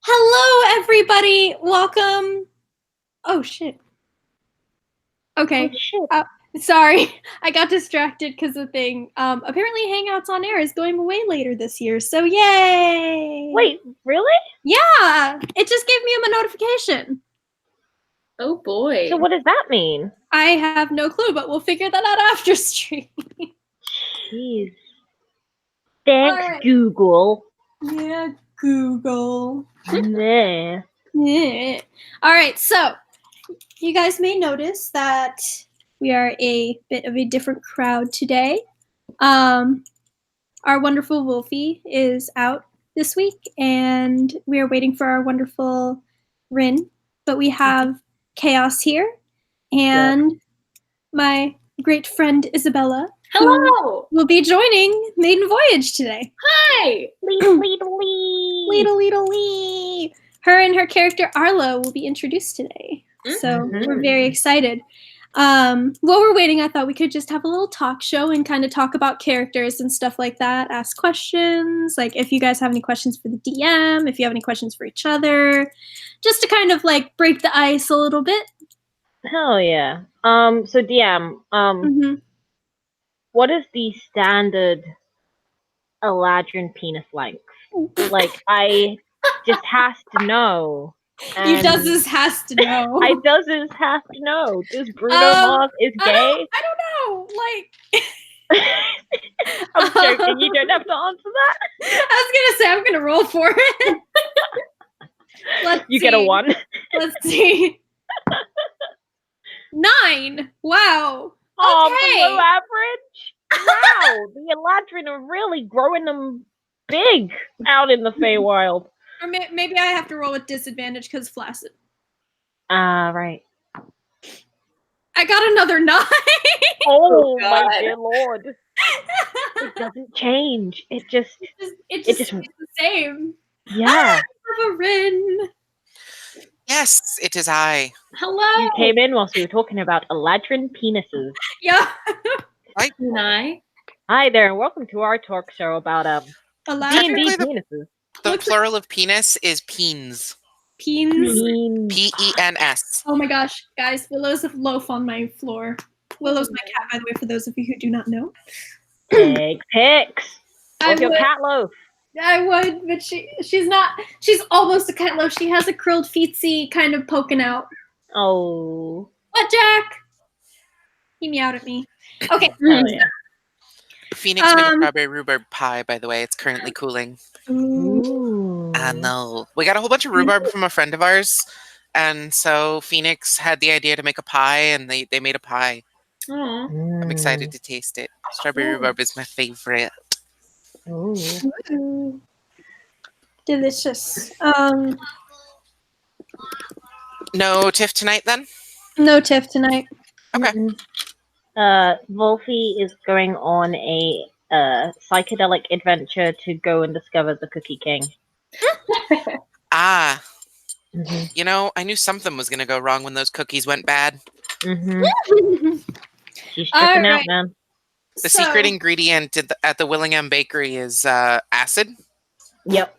Hello, everybody. Welcome. Oh, shit. Okay. Oh, shit. Sorry. I got distracted because the thing. Apparently, Hangouts on Air is going away later this year. So, yay. Wait, really? Yeah. It just gave me a notification. Oh, boy. So what does that mean? I have no clue, but we'll figure that out after stream. Jeez. Thanks, Alright. Google. Yeah, Google. Nah. Yeah. All right, so you guys may notice that we are a bit of a different crowd today. Our wonderful Wolfie is out this week, and we are waiting for our wonderful Rin. But we have Chaos here, and my great friend Isabella. Hello! Will be joining Maiden Voyage today. Hi! Lee. Her and her character Arlo will be introduced today. So we're very excited. While we're waiting, I thought we could just have a little talk show and kind of talk about characters and stuff like that. Ask questions, like if you guys have any questions for the DM, if you have any questions for each other, just to kind of like break the ice a little bit. Hell yeah. So DM, what is the standard Eladrin penis length? Like, I just has to know. You does has to know. I does has to know. Does Bruno Mars is gay? I don't know. Like, I'm joking. You don't have to answer that. I was gonna say I'm gonna roll for it. Let's you see. get a 1. Let's see. 9. Wow. Oh, Okay. below average. Wow, the Eladrin are really growing them big out in the Feywild. Or maybe I have to roll with disadvantage because flaccid. Right. I got another 9. Oh my dear lord. It doesn't change. It just stays the same. Yeah. A Rin. Yes, it is I. Hello. You came in whilst we were talking about Eladrin penises. Yeah. Right. And I. Hi there, and welcome to our talk show about D&D penises. The plural of penis is peens. Peens. P-E-N-S. Oh my gosh, guys, Willow's a loaf on my floor. Willow's my cat, by the way, for those of you who do not know. Egg pics. What's your cat loaf? I would, but she's not. She's almost a cat loaf. She has a curled feetsy kind of poking out. Oh. What, Jack? He meowed at me. Okay. Oh, yeah. Phoenix made a strawberry rhubarb pie, by the way. It's currently cooling. Ooh. I know. We got a whole bunch of rhubarb from a friend of ours, and so Phoenix had the idea to make a pie, and they made a pie. Aww. I'm excited to taste it. Strawberry rhubarb is my favorite. Ooh. Delicious. No tiff tonight, then? No tiff tonight. Okay. Wolfie is going on a psychedelic adventure to go and discover the Cookie King. Ah. You know, I knew something was going to go wrong when those cookies went bad. She's tripping out, man. The secret ingredient at the Willingham Bakery is acid. Yep.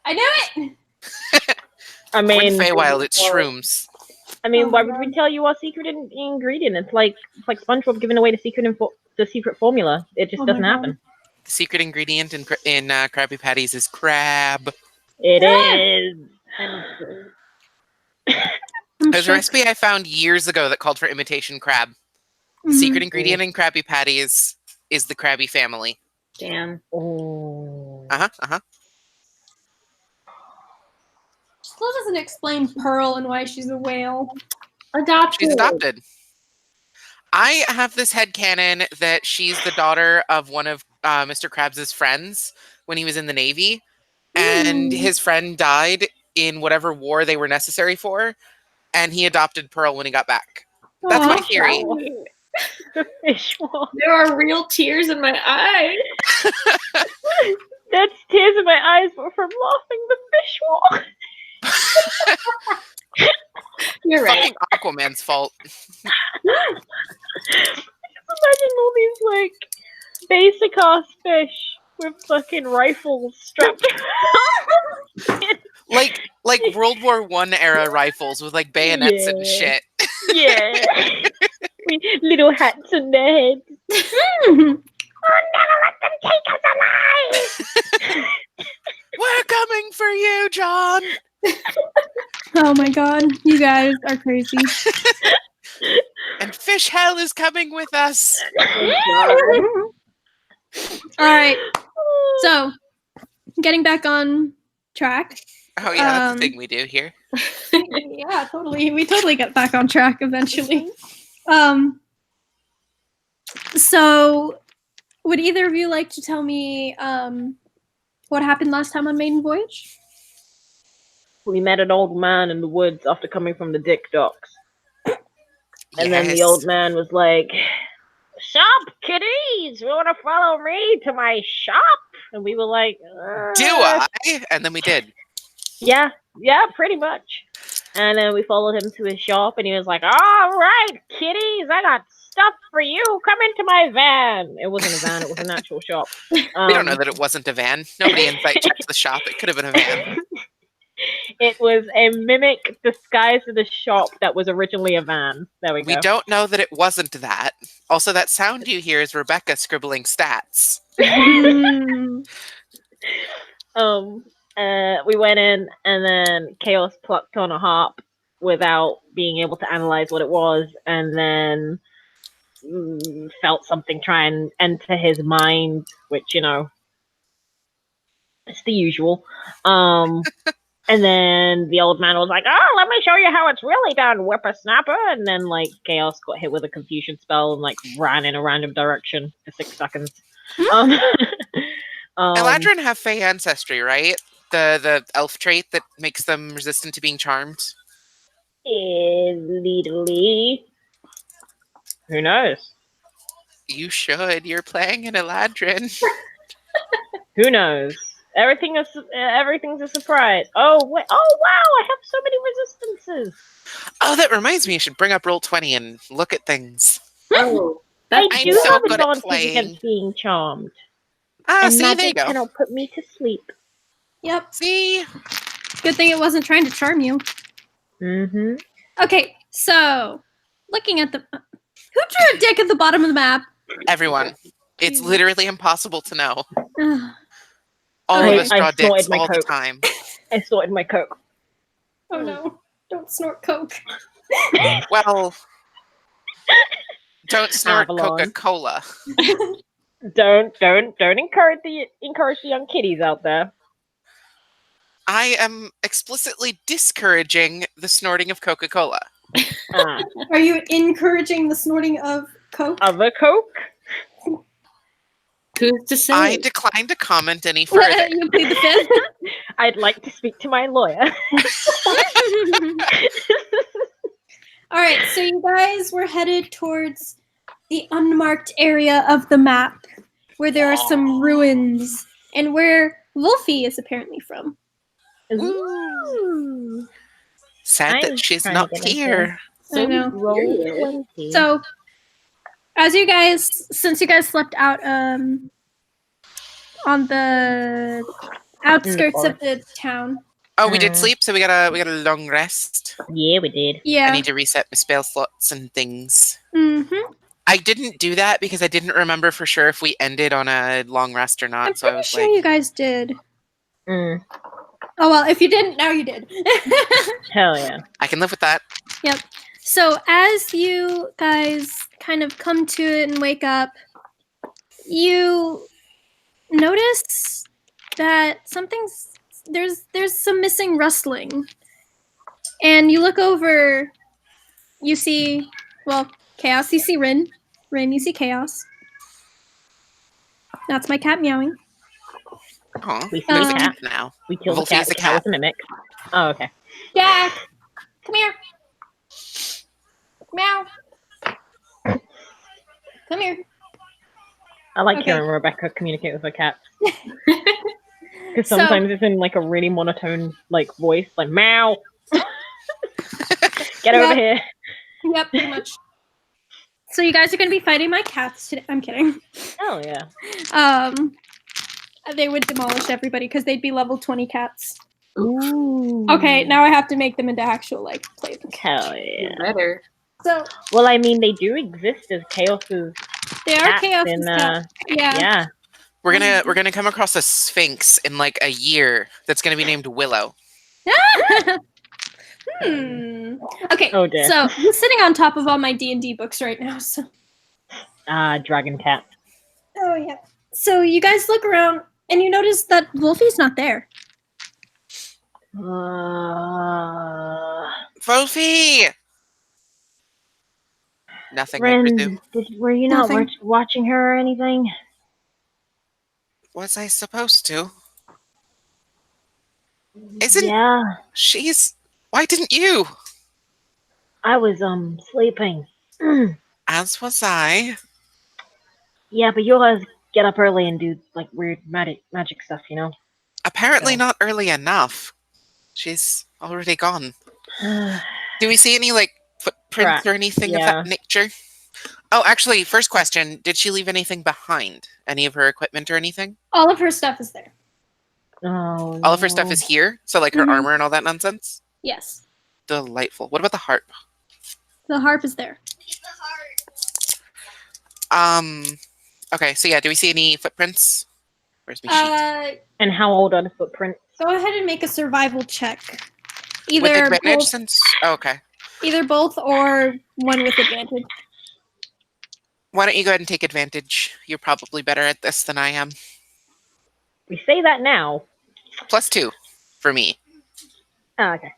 I knew it! I mean, Feywild, it's shrooms. I mean, why would we tell you our secret ingredient? It's like SpongeBob giving away the secret formula. It just doesn't happen. The secret ingredient in Krabby Patties is crab. It is. There's a recipe I found years ago that called for imitation crab. The secret ingredient in Krabby Patties is the Krabby family. Damn. Oh. Still doesn't explain Pearl and why she's a whale. She's adopted. I have this headcanon that she's the daughter of one of Mr. Krabs' friends when he was in the Navy. And his friend died in whatever war they were necessary for. And he adopted Pearl when he got back. That's my theory. The fish wall. There are real tears in my eyes. That's tears in my eyes, but from laughing the fish wall. You're right. Fucking Aquaman's fault. Imagine all these like basic ass fish with fucking rifles strapped. like World War I era rifles with like bayonets and shit. Yeah. Little hats on their heads. I'll never let them take us alive! We're coming for you, John! Oh my god, you guys are crazy. And Fish Hell is coming with us! Alright, so, getting back on track. Oh yeah, that's the thing we do here. Yeah, totally. We totally get back on track eventually. So, would either of you like to tell me what happened last time on Maiden Voyage? We met an old man in the woods after coming from the Dick Docks. And then the old man was like, "Shop, kiddies! You want to follow me to my shop?" And we were like, "Do I?" And then we did. Yeah, pretty much. And then we followed him to his shop, and he was like, "All right, kiddies, I got stuff for you. Come into my van." It wasn't a van; it was an actual shop. We don't know that it wasn't a van. Nobody inside checked the shop. It could have been a van. It was a mimic disguised as a shop that was originally a van. There we go. We don't know that it wasn't that. Also, that sound you hear is Rebecca scribbling stats. We went in, and then Chaos plucked on a harp without being able to analyze what it was, and then felt something try and enter his mind, which, you know, it's the usual. And then the old man was like, "Oh, let me show you how it's really done, whippersnapper." And then, like, Chaos got hit with a confusion spell and, like, ran in a random direction for 6 seconds. Eladrin have Fey ancestry, right? The elf trait that makes them resistant to being charmed? Literally. Who knows? You should. You're playing an Eladrin. Who knows? Everything's a surprise. Oh, wait. Oh, wow! I have so many resistances. Oh, that reminds me. I should bring up Roll20 and look at things. Oh, I do so have good at advantage playing. against being charmed. And see, magic there you go. cannot put me to sleep. Yep. See? Good thing it wasn't trying to charm you. Mm-hmm. Okay, so, looking at the... Who drew a dick at the bottom of the map? Everyone. It's literally impossible to know. Ugh. All of us draw I dicks my all coke. the time. I snorted my coke. Oh no. Don't snort coke. Well, don't snort Avalon. Coca-Cola. Don't encourage the young kiddies out there. I am explicitly discouraging the snorting of Coca-Cola. Are you encouraging the snorting of coke? Other coke? Who's to say? I decline to comment any further. You plead the fifth? I'd like to speak to my lawyer. Alright, so you guys were headed towards the unmarked area of the map where there are some ruins and where Wolfie is apparently from. Ooh. Sad that she's trying to not get into here. I know. Roll 20. So, since you guys slept out on the outskirts of the town. Oh, we did sleep, so we got a long rest. Yeah, we did. Yeah. I need to reset my spell slots and things. Mm-hmm. I didn't do that because I didn't remember for sure if we ended on a long rest or not. I'm so I pretty was sure like, you guys did. Mm. Oh well, if you didn't, now you did. Hell yeah. I can live with that. Yep. So as you guys kind of come to it and wake up, you notice that there's some missing rustling. And you look over, you see, Chaos, you see Rin. Rin, you see Chaos. That's my cat meowing. Oh, We there's a see cat now. We killed the Wolfie cat. is a The cat was cat. a mimic. Oh, okay. Jack! Come here. Meow. Come here. I like Okay. hearing Rebecca communicate with her cat. Because sometimes it's in like a really monotone like voice, like meow. Get over here. Yep, pretty much. So you guys are going to be fighting my cats today. I'm kidding. Oh yeah. They would demolish everybody because they'd be level 20 cats. Ooh. Okay, now I have to make them into actual like playthings. Hell You yeah. better. So Well, I mean, they do exist as Chaos's they are cats chaos in, cats. Yeah. yeah. We're gonna come across a sphinx in like a year that's gonna be named Willow. Okay, Oh, dear. so I'm sitting on top of all my D&D books right now. So. Dragon cat. Oh yeah. So you guys look around and you notice that Wolfie's not there. Wolfie! Nothing, I Ren, presume. were you not Nothing. watching her or anything? Was I supposed to? Isn't Yeah, she's... Why didn't you? I was sleeping. As was I. Yeah, but you always get up early and do like weird magic stuff, you know. Apparently So. not early enough. She's already gone. Do we see any, like, footprints or anything of that nature? Oh, actually, first question. Did she leave anything behind? Any of her equipment or anything? All of her stuff is there. Oh, All of her stuff is here? So, like, her Mhm. armor and all that nonsense? Yes. Delightful. What about the harp? The harp is there. Okay, so yeah, do we see any footprints? Where's my sheet? And how old are the footprints? Go ahead and make a survival check. With Either advantage both, since... Oh, okay. either both or one with advantage. Why don't you go ahead and take advantage? You're probably better at this than I am. We say that now. +2 for me. Oh, okay.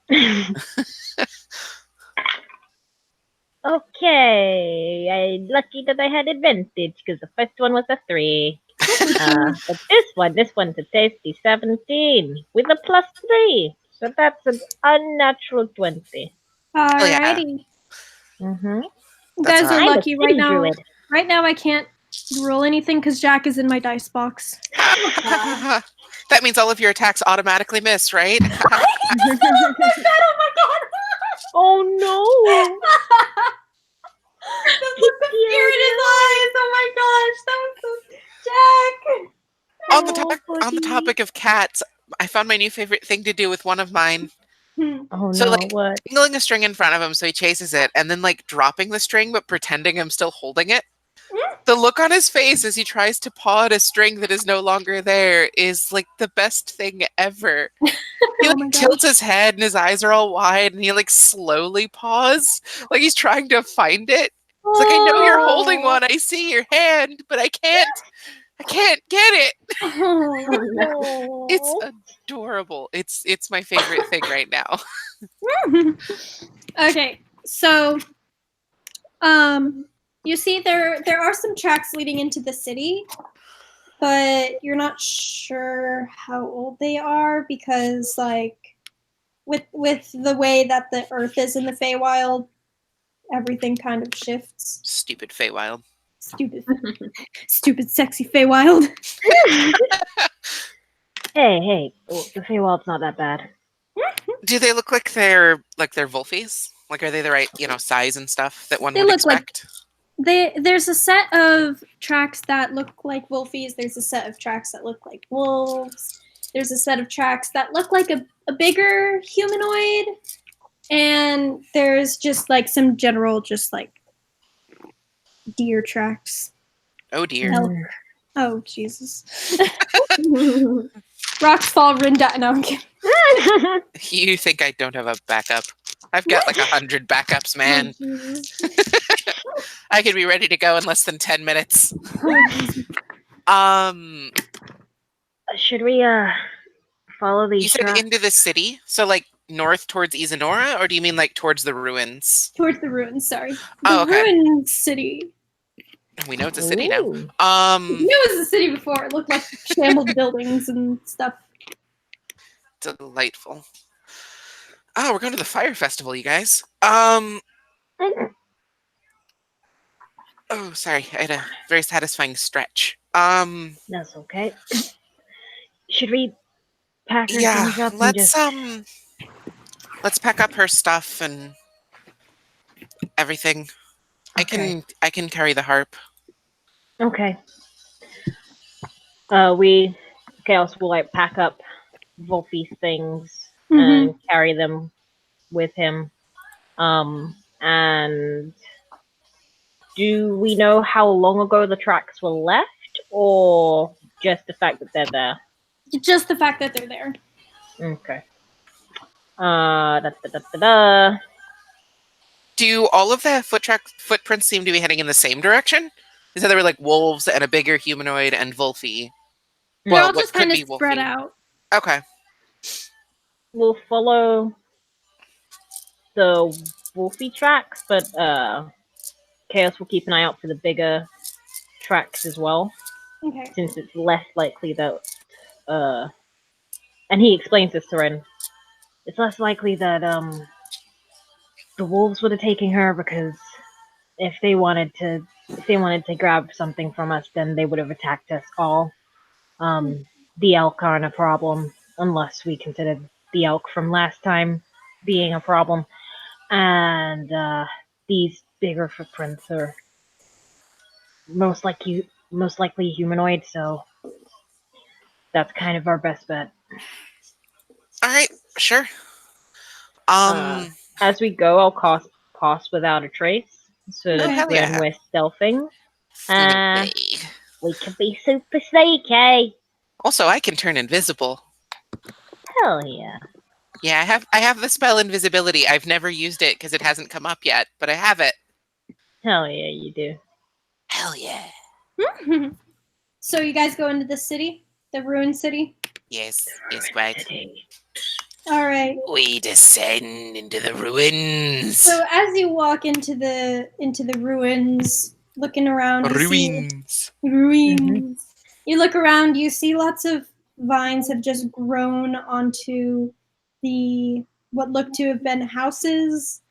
Okay, I'm lucky that I had advantage because the first one was a 3. But this one's a tasty 17 with a +3. So that's an unnatural 20. Alrighty. Mm-hmm. You That's guys are I'm a lucky right city now. druid. Right now I can't roll anything because Jack is in my dice box. That means all of your attacks automatically miss, right? Oh my god! Oh no! The look of fear in his eyes! Oh my gosh, that was so... Jack! On the topic of cats, I found my new favorite thing to do with one of mine. Oh So, no, like, what? dangling a string in front of him so he chases it, and then, like, dropping the string but pretending I'm still holding it. The look on his face as he tries to paw at a string that is no longer there is, like, the best thing ever. He, like, Oh my tilts his head and his eyes are all wide and he, like, slowly paws, like he's trying to find it. It's like, I know you're holding one, I see your hand, but I can't get it. Oh, no. It's adorable. It's my favorite thing right now. Okay, so you see there are some tracks leading into the city, but you're not sure how old they are because like with the way that the earth is in the Feywild, everything kind of shifts. Stupid Feywild. Stupid sexy Feywild. Hey, the Feywild's not that bad. Do they look like they're Wolfies? Like, are they the right, size and stuff that one They would look like- expect? There's a set of tracks that look like wolfies. There's a set of tracks that look like wolves. There's a set of tracks that look like a bigger humanoid. And there's just like some general, just like deer tracks. Oh dear. Elk. Oh, Jesus. Rocks fall, Rinda. No, I'm kidding. You think I don't have a backup? I've got like 100 backups, man. Oh, I could be ready to go in less than 10 minutes. Should we follow these You said tracks? into the city? So like north towards Izanora, or do you mean like towards the ruins? Towards the ruins, sorry. Oh, okay. Ruins city. We know it's a city now. Ooh. It was a city before. It looked like shambled buildings and stuff. Delightful. Oh, we're going to the fire festival, you guys. Oh, sorry. I had a very satisfying stretch. That's okay. Should we pack her things up and just... let's pack up her stuff and everything. Okay. I can carry the harp. Okay. Chaos will like pack up Wolfie's things Mhm. and carry them with him. And do we know how long ago the tracks were left, or just the fact that they're there? Just the fact that they're there. Okay. Da, da, da, da, da. Do all of the footprints seem to be heading in the same direction? You said there were like wolves and a bigger humanoid and Wolfie. They're Well, all what just could kind of be spread Wolfie. out. Okay. We'll follow the Wolfie tracks, but Chaos will keep an eye out for the bigger tracks as well, Okay. since it's less likely that and he explains this to Ren. It's less likely that the wolves would have taken her, because if they wanted to grab something from us, then they would have attacked us all. The elk aren't a problem, unless we consider the elk from last time being a problem. And these bigger footprints are most likely humanoid, so that's kind of our best bet. All right. Sure. As we go, I'll pass without a trace, so Oh, hell when yeah. we're stealthing, No way. we can be super sneaky. Also, I can turn invisible. Hell yeah. Yeah, I have the spell invisibility. I've never used it because it hasn't come up yet, but I have it. Hell yeah, you do. Hell yeah. So you guys go into the city, the ruined city? Yes, right. All right. We descend into the ruins. So as you walk into the ruins, looking around, you see ruins. You look around, you see lots of vines have just grown onto the what look to have been houses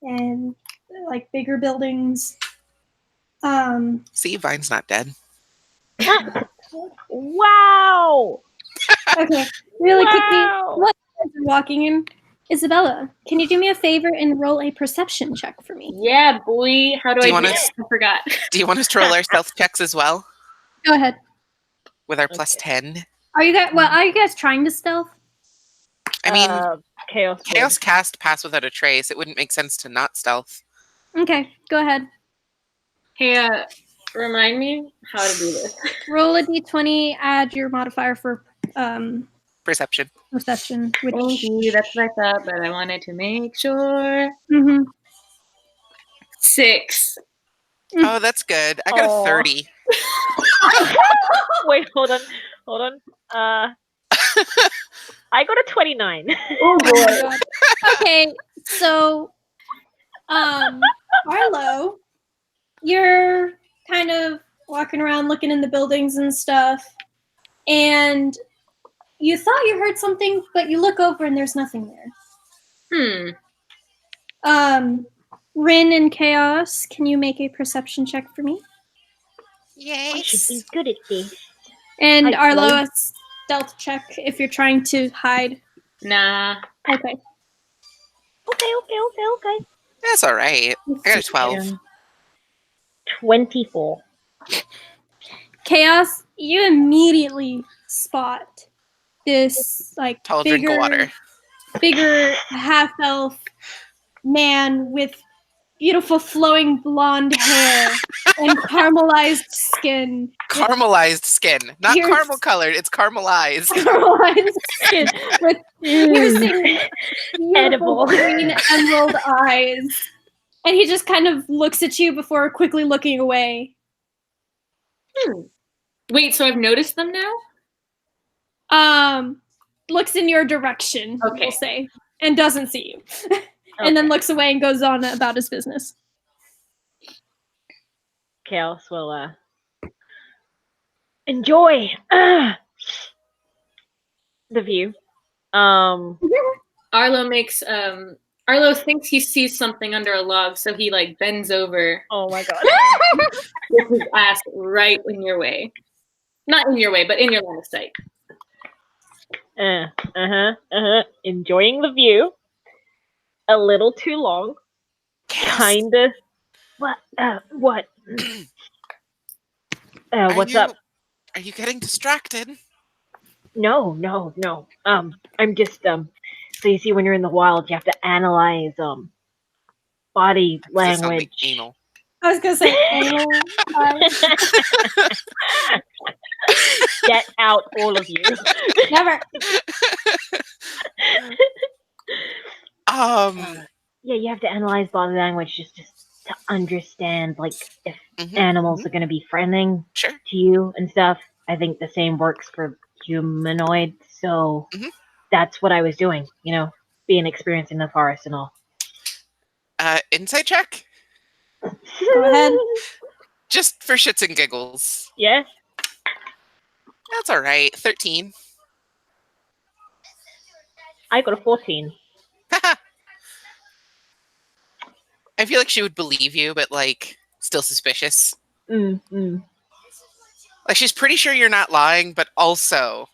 and like bigger buildings. See, Vine's not dead. Wow! Okay, really quickly, Wow! what you guys are walking in? Isabella, can you do me a favor and roll a perception check for me? Yeah, boy. How do Do I you do wanna- this? I forgot. Do you want us to roll our stealth checks as well Go ahead. with our plus 10? Are you guys trying to stealth? I mean, Chaos. Chaos cast pass without a trace. It wouldn't make sense to not stealth. Okay, go ahead. Hey, remind me how to do this. Roll a d20, add your modifier for Perception. perception. Which, Thank you. That's what I thought, but I wanted to make sure. Mhm. 6. Oh, that's good. I got Aw. a 30. Wait, hold on. I got a 29. Oh Oh my boy. God. Okay, so Arlo, you're kind of walking around looking in the buildings and stuff, and you thought you heard something, but you look over and there's nothing there. Rin and Chaos, can you make a perception check for me? I should be Yes. good at this. And Hi, Arlo, Chloe. a stealth check if you're trying to hide. Nah. Okay. Okay. That's all right. I got a 12. 24. Chaos, you immediately spot this like Tall drink of water. bigger half elf man with beautiful flowing blonde hair and caramelized skin. Caramelized skin. Not Here's- caramel colored, it's caramelized. Caramelized skin with piercing, Edible. beautiful green emerald eyes. And he just kind of looks at you before quickly looking away. Wait, so I've noticed them now? Looks in your direction, Okay. we'll say, and doesn't see you. And then looks away and goes on about his business. Chaos will enjoy the view. Arlo makes Arlo thinks he sees something under a log, so he like bends over Oh my god. with his ass right in your way. Not in your way, but in your line of sight. Enjoying the view. A little too long. Kinda. What? What? What's you, up? Are you getting distracted? No. I'm just So you see, when you're in the wild, you have to analyze body Does it sound like language. anal? I was gonna say anal. Get out, all of you. Never. Yeah, you have to analyze body language just to understand, like, if Mhm. animals are going to be friendly Sure. to you and stuff. I think the same works for humanoid. So Mhm. that's what I was doing. Being experienced in the forest and all. Insight check? Go ahead. Just for shits and giggles. Yeah. That's all right. 13. I got a 14. I feel like she would believe you, but like still suspicious. Mm. Like she's pretty sure you're not lying, but also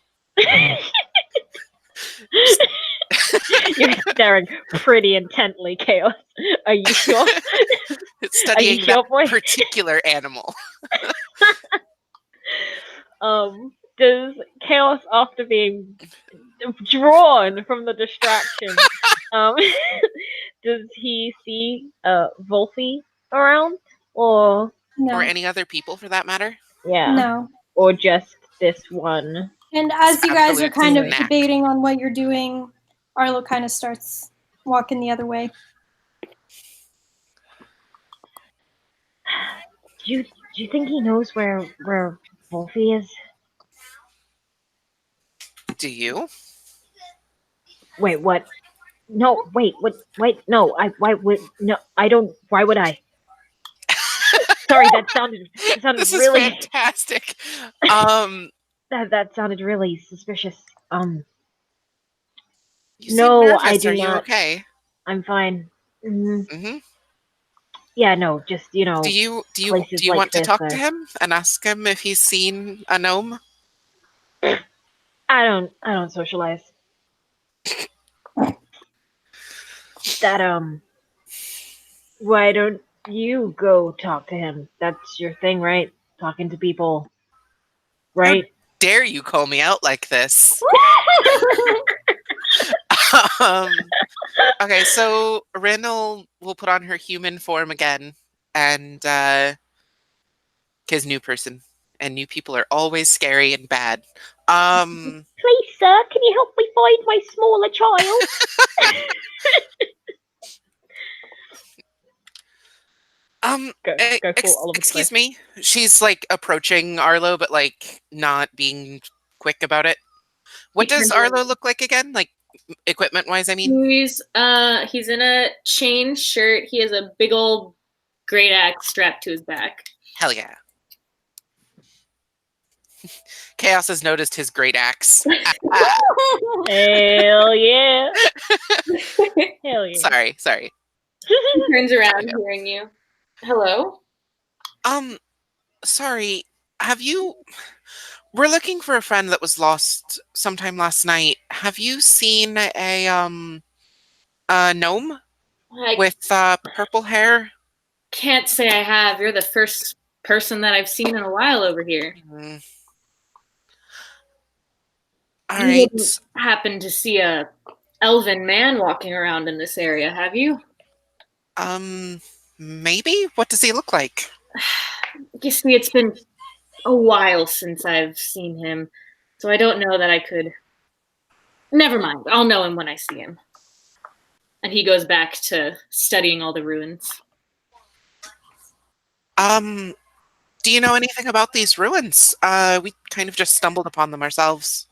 You're staring pretty intently, Chaos. Are you sure? studying sure, that boy? particular animal. Does Chaos, after being drawn from the distraction, does he see Wolfie around, or No. Or any other people for that matter? yeah, No. or just this one? And as you guys are absolute kind of snack. debating on what you're doing, Arlo kind of starts walking the other way. Do you think he knows where Wolfie is? Do you? Wait, what? No, wait, what? Wait, no, why don't, why would I? Sorry, that sounded This is really, fantastic. that sounded really suspicious. You seem No, nervous. I do Are you not. okay? I'm fine. Mm-hmm. Yeah, no, just, Do you places like want to this talk to him and ask him if he's seen a gnome? I don't socialize. That, why don't you go talk to him? That's your thing, right? Talking to people, right? Dare you call me out like this? Okay, so Rin will put on her human form again, and his new person, and new people are always scary and bad. Please, sir, can you help me find my smaller child? Go full Oliver Excuse Twist. me. She's like approaching Arlo, but like not being quick about it. What does Arlo look like again? Like equipment wise, I mean. He's in a chain shirt. He has a big old great axe strapped to his back. Hell yeah. Chaos has noticed his great axe. Hell yeah. Hell yeah. Sorry. He turns around hearing you. Hello? Sorry. We're looking for a friend that was lost sometime last night. Have you seen a gnome with purple hair? Can't say I have. You're the first person that I've seen in a while over here. All You right. didn't happen to see a elven man walking around in this area, have you? Maybe? What does he look like? You see, it's been a while since I've seen him, so I don't know that I could. Never mind. I'll know him when I see him. And he goes back to studying all the ruins. Do you know anything about these ruins? We kind of just stumbled upon them ourselves.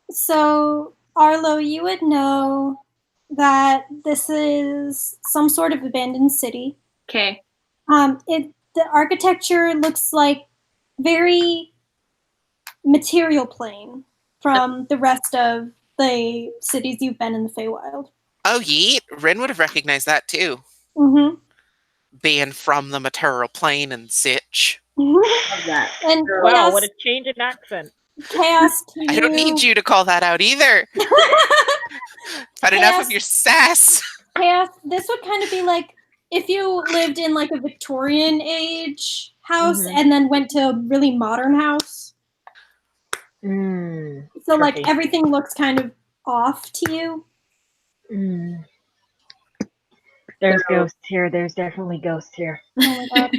So, Arlo, you would know that this is some sort of abandoned city. Okay. The architecture looks like very material plane from the rest of the cities you've been in the Feywild. Oh, yeet. Rin would have recognized that too. Mm-hmm. Being from the material plane and such. Love that. And Wow, Chaos, what a change in accent. Chaos to you. I don't need you to call that out either. Had enough of your sass. Chaos, this would kind of be like if you lived in like a Victorian age house and then went to a really modern house. So like everything looks kind of off to you. There's ghosts here. There's definitely ghosts here. Oh my god.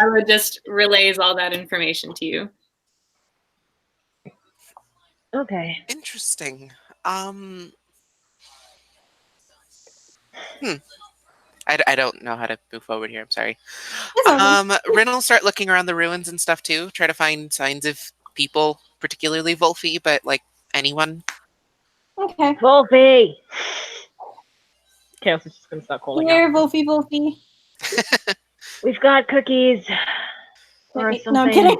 Arlo just relays all that information to you. Okay. Interesting. I don't know how to move forward here. I'm sorry. Rin will start looking around the ruins and stuff too. Try to find signs of people, particularly Wolfie, but like anyone. Okay. Wolfie! Chaos is just gonna start calling Here, out. Wolfie. We've got cookies. Or something. No, I'm kidding.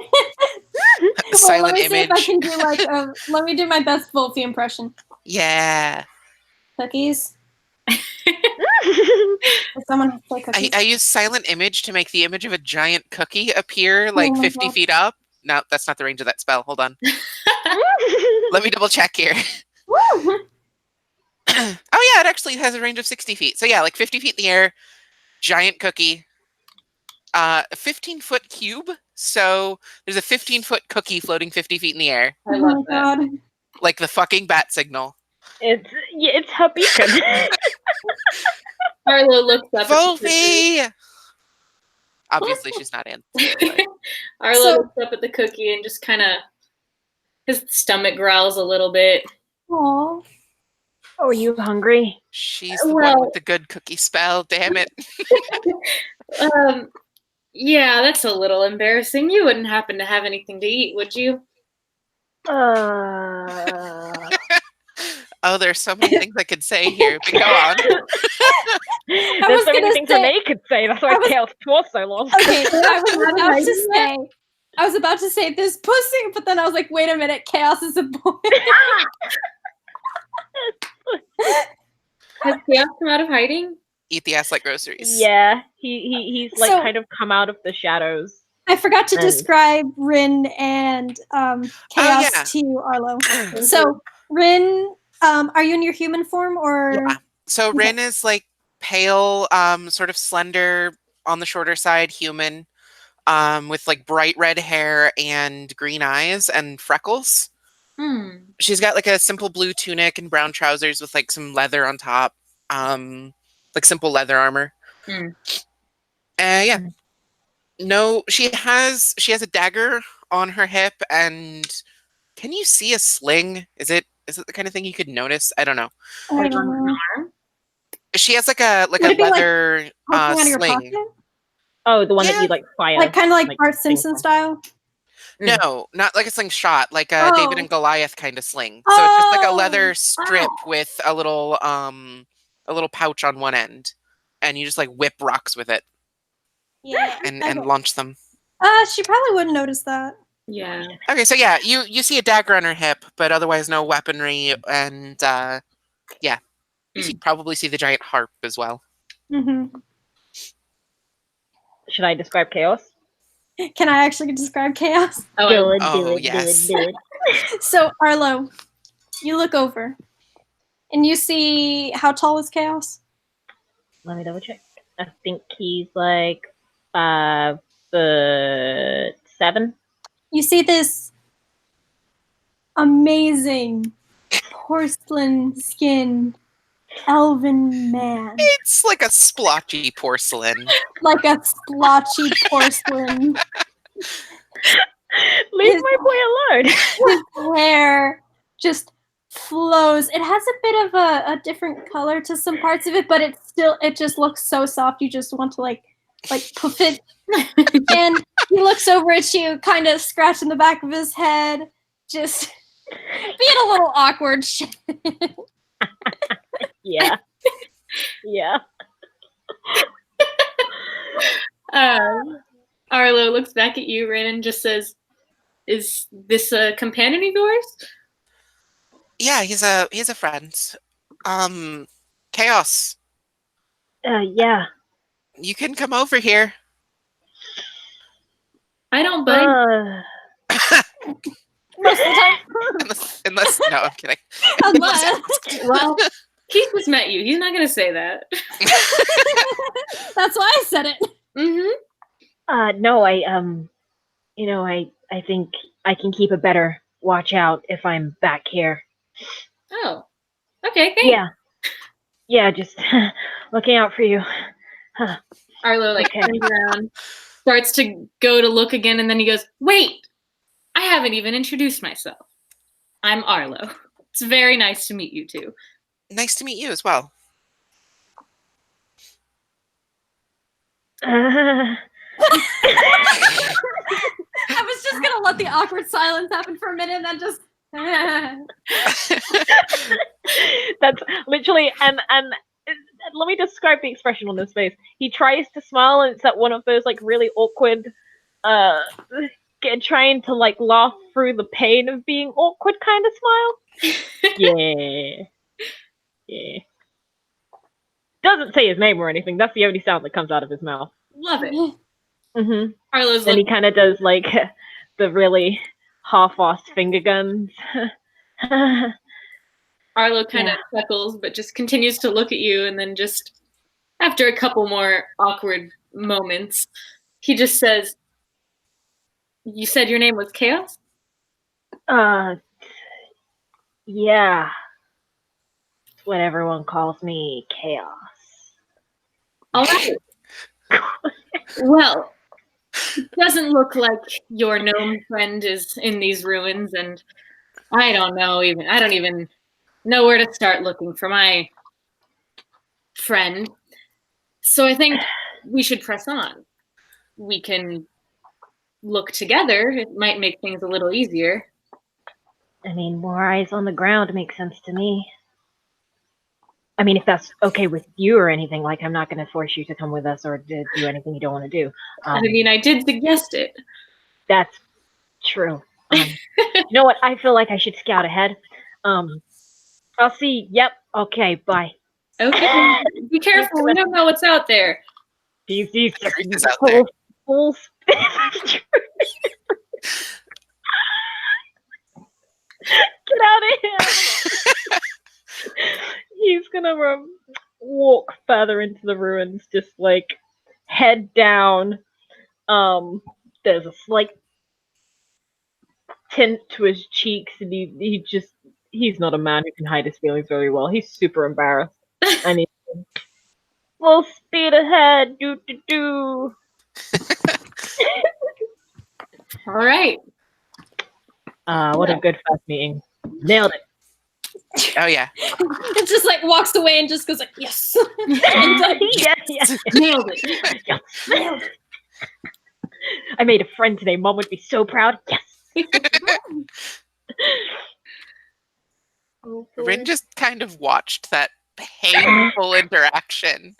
Silent let me image. See if I can do like let me do my best Wolfie impression. Yeah. Cookies. Someone say cookies. I use silent image to make the image of a giant cookie appear like 50 feet up. No, that's not the range of that spell. Hold on. Let me double check here. Oh yeah, it actually has a range of 60 feet. So yeah, like 50 feet in the air, giant cookie. A 15-foot cube. So there's a 15-foot cookie floating 50 feet in the air. I love that. God. Like the fucking bat signal. It's her beacon. Arlo looks up. Wolfie! Obviously, she's not in. Arlo looks up at the cookie and just kind of, his stomach growls a little bit. Aww. Oh, are you hungry? She's the one with the good cookie spell. Damn it. Yeah, that's a little embarrassing. You wouldn't happen to have anything to eat, would you? Oh, there's so many things I could say here, but go on. There's so many things Renee could say. That's why Chaos paused so long. Okay, I was about to say this pussy, but then I was like, wait a minute, Chaos is a boy. Has Chaos come out of hiding? Eat the ass like groceries. Yeah, he's like kind of come out of the shadows. I forgot to describe Rin and Chaos to you, Arlo. So Rin, are you in your human form or? Yeah. So Rin is like pale, sort of slender, on the shorter side, human, with like bright red hair and green eyes and freckles. She's got like a simple blue tunic and brown trousers with like some leather on top, like simple leather armor. Yeah. No, she has a dagger on her hip, and can you see a sling? Is it the kind of thing you could notice? I don't know. I don't know. She has like a leather sling. Oh, the one that you like fire. Like kind of like Bart Simpson style? No, not like a slingshot, like a David and Goliath kind of sling. So it's just like a leather strip with a little pouch on one end. And you just like whip rocks with it. Yeah. And launch them. She probably wouldn't notice that. Yeah. Okay, so yeah, you see a dagger on her hip, but otherwise no weaponry, and yeah. You probably see the giant harp as well. Should I describe Chaos? Can I actually describe Chaos? Do it. Yes. So, Arlo, you look over, and you see how tall is Chaos? Let me double check. I think he's like 5'7". You see this amazing porcelain skin elven man. It's like a splotchy porcelain. Like a splotchy porcelain. Leave my boy alone. His hair just flows. It has a bit of a different color to some parts of it, but it just looks so soft. You just want to like poof it. And he looks over at you, kind of scratching the back of his head, just being a little awkward. Yeah. Arlo looks back at you, Rin, and just says, "Is this a companion of yours?" Yeah, he's a friend. Chaos. Yeah. You can come over here. I don't bite. Most of the time. unless no, I'm kidding. Well, Keith just met you. He's not going to say that. That's why I said it. No, I think I can keep a better watch out if I'm back here. Oh, okay, thanks. Yeah. Yeah, just looking out for you. Arlo Okay. turns around, starts to go to look again, and then he goes, "Wait, I haven't even introduced myself. I'm Arlo. It's very nice to meet you two." Nice to meet you as well. I was just gonna let the awkward silence happen for a minute and then just. That's literally and let me describe the expression on his face. He tries to smile, and it's that one of those like really awkward, trying to like laugh through the pain of being awkward kind of smile. Yeah. Doesn't say his name or anything. That's the only sound that comes out of his mouth. Love it. Mm-hmm. Arlo's Then he kind of does like the really half-assed finger guns. Arlo kind of chuckles, but just continues to look at you, and then just after a couple more awkward moments, he just says, "You said your name was Chaos?" Yeah. It's what everyone calls me, Chaos. All right. Well, it doesn't look like your gnome friend is in these ruins, and I don't even know where to start looking for my friend. So I think we should press on. We can look together. It might make things a little easier. I mean, more eyes on the ground makes sense to me. I mean, if that's okay with you or anything, like, I'm not going to force you to come with us or to do anything you don't want to do. I mean, I did suggest it. That's true. You know what? I feel like I should scout ahead. I'll see. Yep. Okay. Bye. Okay. Be careful. We don't know what's out there. These Is out there. full Get out of here! He's gonna walk further into the ruins, just like head down. There's a slight tint to his cheeks, and he's not a man who can hide his feelings very well. He's super embarrassed, and he's full speed ahead. Do. All right. What a good first meeting. Nailed it. Oh yeah. It just like walks away and just goes like, yes. And, like, Yeah. Nailed it. Yes. Nailed it. I made a friend today. Mom would be so proud. Yes. Rin just kind of watched that painful interaction.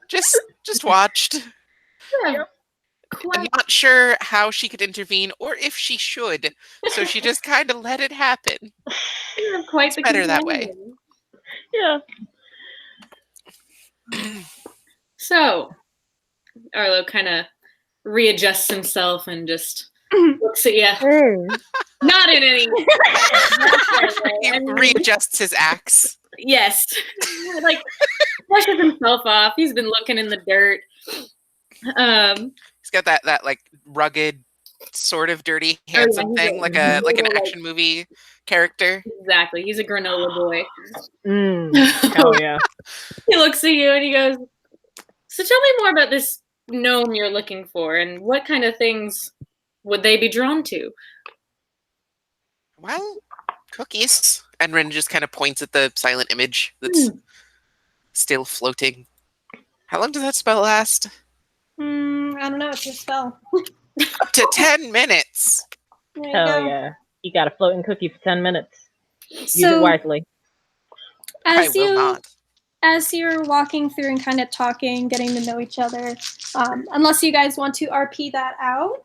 Just watched. Yeah. I'm not sure how she could intervene or if she should. So she just kind of let it happen. You're quite the Better that way. Yeah. So, Arlo kind of readjusts himself and just looks at you. Not in any. He readjusts his axe. Yes. Like, brushes himself off. He's been looking in the dirt. He's got that like rugged, sort of dirty, handsome thing, like an action movie character. Exactly. He's a granola boy. Hell yeah. He looks at you and he goes, "So tell me more about this gnome you're looking for, and what kind of things would they be drawn to?" Well, cookies. And Rin just kind of points at the silent image that's still floating. How long does that spell last? I don't know. It's your spell. Up to 10 minutes. There you Hell go. yeah. You got a floating cookie for 10 minutes. Use it So wisely. I will not. as you're walking through and kind of talking, getting to know each other, unless you guys want to RP that out.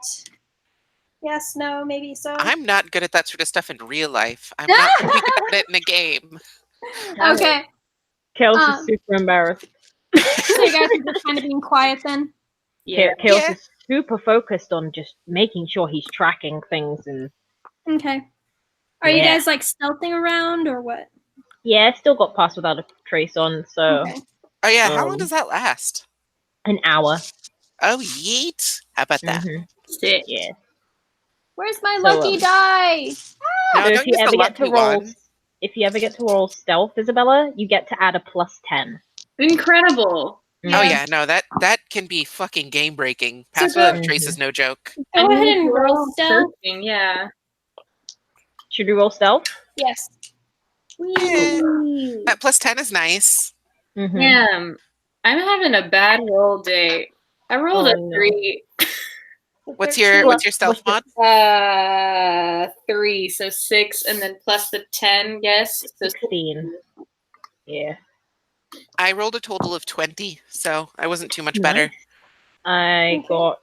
Yes, no, maybe so. I'm not good at that sort of stuff in real life. I'm not going to be good at it in a game. Okay. Kales is super embarrassed. So you guys are just kind of being quiet then? Yeah. Kales is super focused on just making sure he's tracking things and... Okay. Are you guys like stealthing around or what? Yeah, still got Pass Without a Trace on, so... Okay. Oh yeah, how long does that last? An hour. Oh, yeet. How about that? Sick. Yeah. Where's my So, lucky die? No, So don't if you use the ever get to lucky roll, one. if you ever get to roll stealth, Isabella, you get to add a +10. Incredible. Oh yeah, no, that can be fucking game breaking. So Pass without a go- trace is no joke. Go ahead if and we're roll all stealth. searching, yeah. Should we roll stealth? Yes. Yeah. Whee! That +10 is nice. Mm-hmm. Damn. I'm having a bad roll day. I rolled Oh, a no. 3. What's your stealth mod? 3, so 6, and then plus the 10, yes. So 16. Yeah. I rolled a total of 20, so I wasn't too much Nice. better. I got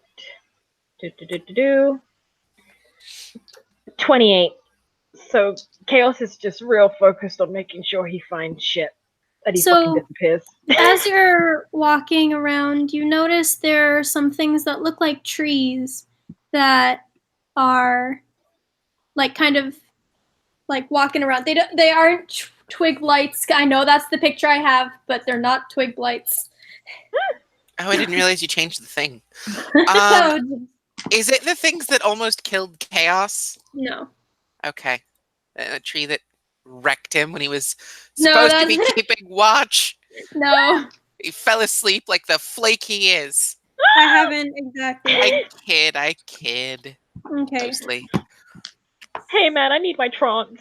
28. So Chaos is just real focused on making sure he finds shit and he So- fucking disappears. As you're walking around, you notice there are some things that look like trees that are like kind of like walking around. They aren't twig blights. I know that's the picture I have, but they're not twig blights. Oh, I didn't realize you changed the thing. So, Is it the things that almost killed Chaos? no. Okay. A tree that wrecked him when he was No, supposed to be that's- keeping watch. No. He fell asleep like the flake he is. I haven't exactly. I kid. Okay. Mostly. Hey man, I need my trance.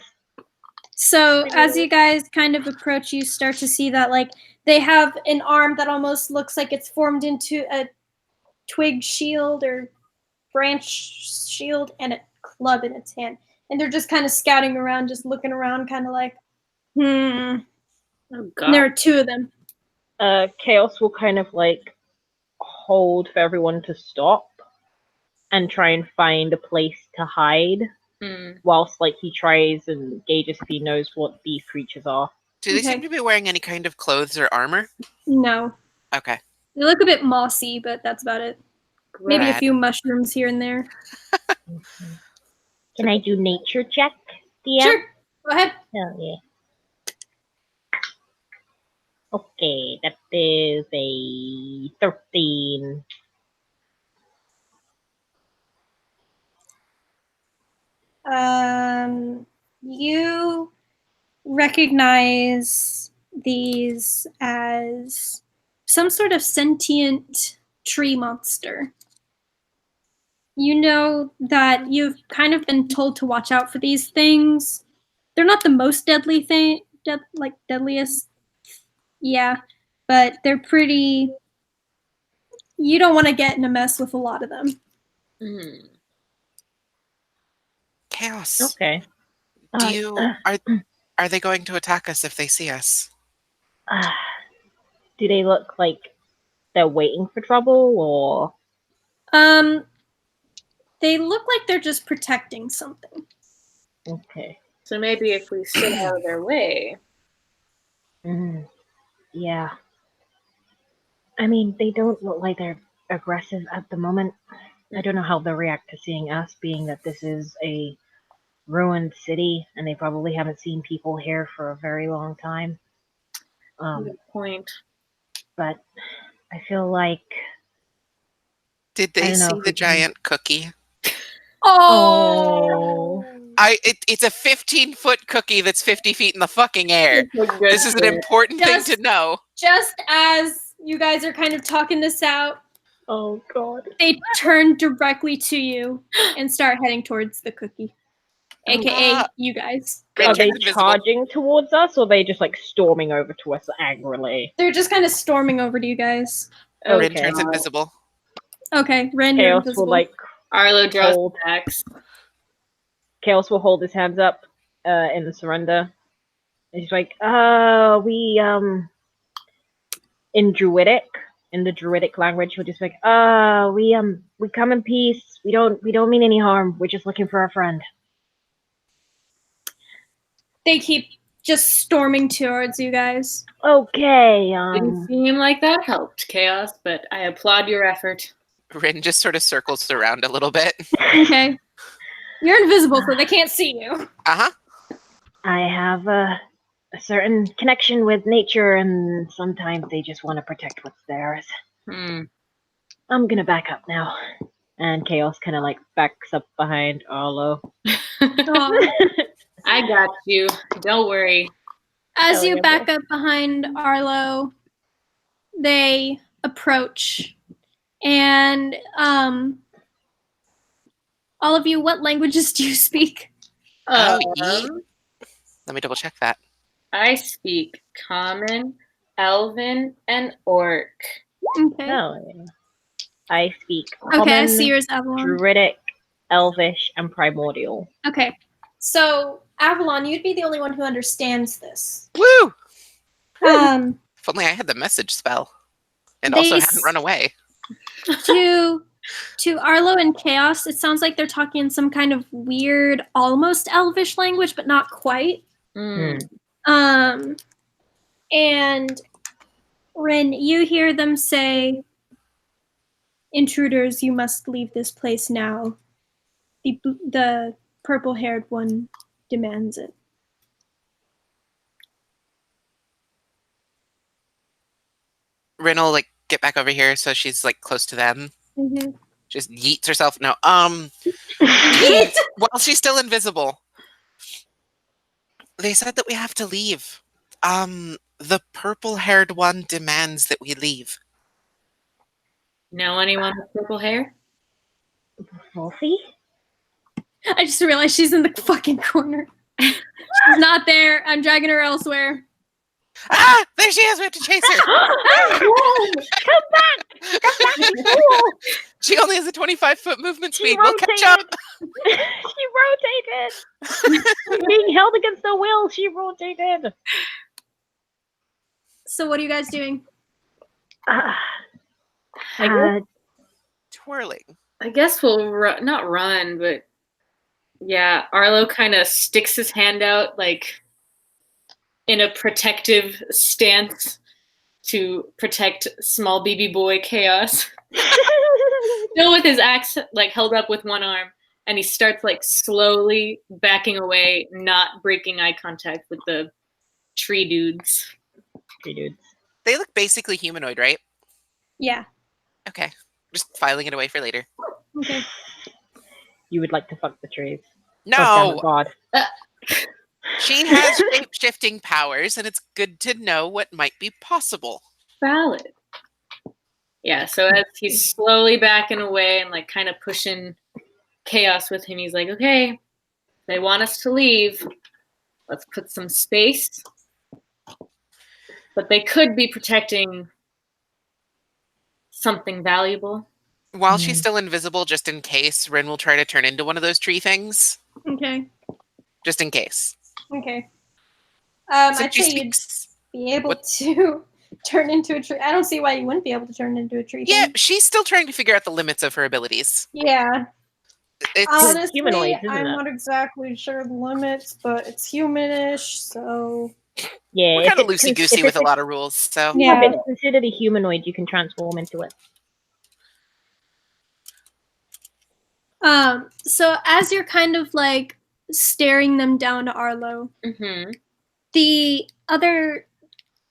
So as you guys kind of approach, you start to see that like they have an arm that almost looks like it's formed into a twig shield or branch shield and a club in its hand. And they're just kind of scouting around, just looking around, kind of like, Oh, And God. there are two of them. Chaos will kind of like hold for everyone to stop and try and find a place to hide whilst like he tries and gauges if he knows what these creatures are. Do they Okay. seem to be wearing any kind of clothes or armor? No. Okay. They look a bit mossy, but that's about it. Maybe a Rad. few mushrooms here and there. Can I do nature check, DM? Sure. Go ahead. Hell yeah. Okay, that is a 13. You recognize these as some sort of sentient tree monster. You know that you've kind of been told to watch out for these things. They're not the most deadly thing, deadliest. Yeah, but they're pretty. You don't want to get in a mess with a lot of them. Chaos. Okay. Do you are they going to attack us if they see us? Do they look like they're waiting for trouble, or? They look like they're just protecting something. Okay. So maybe if we stay out of their way. Yeah. I mean, they don't look like they're aggressive at the moment. I don't know how they'll react to seeing us, being that this is a ruined city, and they probably haven't seen people here for a very long time. Good point. But I feel like... Did I they don't know see if the we can- giant cookie? Oh. It's a 15-foot cookie that's 50 feet in the fucking air. This is an important thing to know. Just as you guys are kind of talking this out, Oh, God. they turn directly to you and start heading towards the cookie. AKA you guys. Are they Invisible. charging towards us, or are they just, like, storming over to us angrily? They're just kind of storming over to you guys. Rin Okay. turns invisible. Okay, Ren, you're Chaos invisible. will, like, Arlo draws hold. the axe. Chaos will hold his hands up in the surrender. And he's like, in the Druidic language, he'll just be like, we come in peace. We don't mean any harm. We're just looking for our friend. They keep just storming towards you guys. Okay, Didn't seem like that helped, Chaos, but I applaud your effort. Rin just sort of circles around a little bit. Okay. You're invisible, so they can't see you. Uh-huh. I have a certain connection with nature, and sometimes they just want to protect what's theirs. I'm gonna back up now. And Chaos kind of like backs up behind Arlo. Aw. I got you. Don't worry. As Hell you yeah, back boy. up behind Arlo, they approach. And all of you, what languages do you speak? Oh, Um, let me double check that. I speak Common, Elven, and Orc. Okay. Hell yeah. I speak Okay, I Common, see yours, Avalon. Druidic, Elvish, and Primordial. Okay. So, Avalon, you'd be the only one who understands this. Woo! Um, If only I had the message spell. And They also hadn't run away. to Arlo and Chaos, it sounds like they're talking in some kind of weird, almost elvish language, but not quite. Mm. And Rin, you hear them say, "Intruders, you must leave this place now. The purple-haired one demands it." Rin will like get back over here so she's like close to them. Mm-hmm. Just yeets herself. No. While she's still invisible. They said that we have to leave. The purple-haired one demands that we leave. Know anyone with purple hair? Wolfie? I just realized she's in the fucking corner. She's not there. I'm dragging her elsewhere. Ah! There she is! We have to chase her! Come back! Come back, you fool! She only has a 25-foot movement She speed. We'll catch up! She rotated! Being held against her will, she rotated! So what are you guys doing? Twirling. I guess we'll not run, but yeah, Arlo kind of sticks his hand out like in a protective stance to protect small BB boy Chaos. Still with his axe like held up with one arm, and he starts like slowly backing away, not breaking eye contact with the tree dudes. Tree dudes. They look basically humanoid, right? Yeah. Okay. Just filing it away for later. Okay. You would like to fuck the trees. No! God. She has shape-shifting powers, and it's good to know what might be possible. Valid. Yeah, so as he's slowly backing away and like kind of pushing Chaos with him, he's like, okay, they want us to leave. Let's put some space. But they could be protecting something valuable. While she's still invisible, just in case, Rin will try to turn into one of those tree things. Okay. Just in case. Okay. So I'd she say you'd speaks. be able What? to turn into a tree. I don't see why you wouldn't be able to turn into a tree. Yeah, thing. she's still trying to figure out the limits of her abilities. Yeah. It's Honestly, humanoids, isn't I'm it? not exactly sure the limits, but it's humanish, so Yeah, we're if kind of it's loosey-goosey with a lot of rules, so... Yeah. if it's considered a humanoid, you can transform into it. So as you're kind of like staring them down to Arlo, Mm-hmm. the other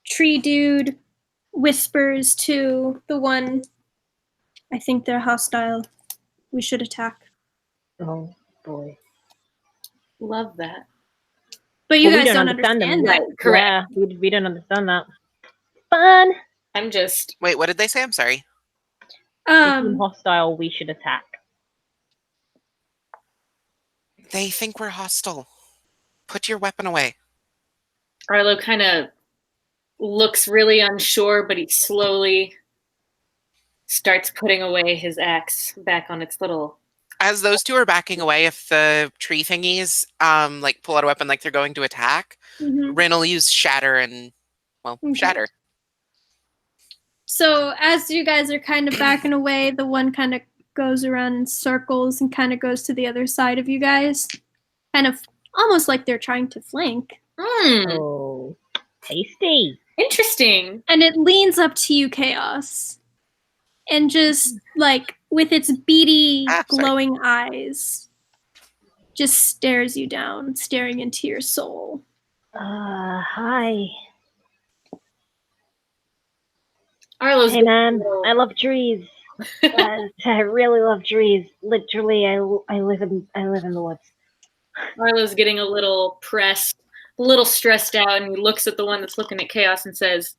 tree dude whispers to the one, "I think they're hostile. We should attack." Oh, boy. Love that. But you Well, we guys don't don't understand them. understand that. Right, correct. Yeah, we don't understand that. Fun! I'm just Wait, what did they say? I'm sorry. They seem hostile, we should attack. They think we're hostile. Put your weapon away. Arlo kind of looks really unsure, but he slowly starts putting away his axe back on its little. As those two are backing away, if the tree thingies like pull out a weapon like they're going to attack, Rin will use shatter and, well, shatter. So as you guys are kind of backing away, the one kind of goes around in circles and kind of goes to the other side of you guys. Kind of almost like they're trying to flank. Oh, tasty. Interesting. And it leans up to you, Chaos. And just like with its beady, glowing eyes, just stares you down, staring into your soul. Hi. Arlo's Hey man, I love trees. I really love trees. Literally, I live in the woods. Arlo's getting a little pressed, a little stressed out, and he looks at the one that's looking at Chaos and says,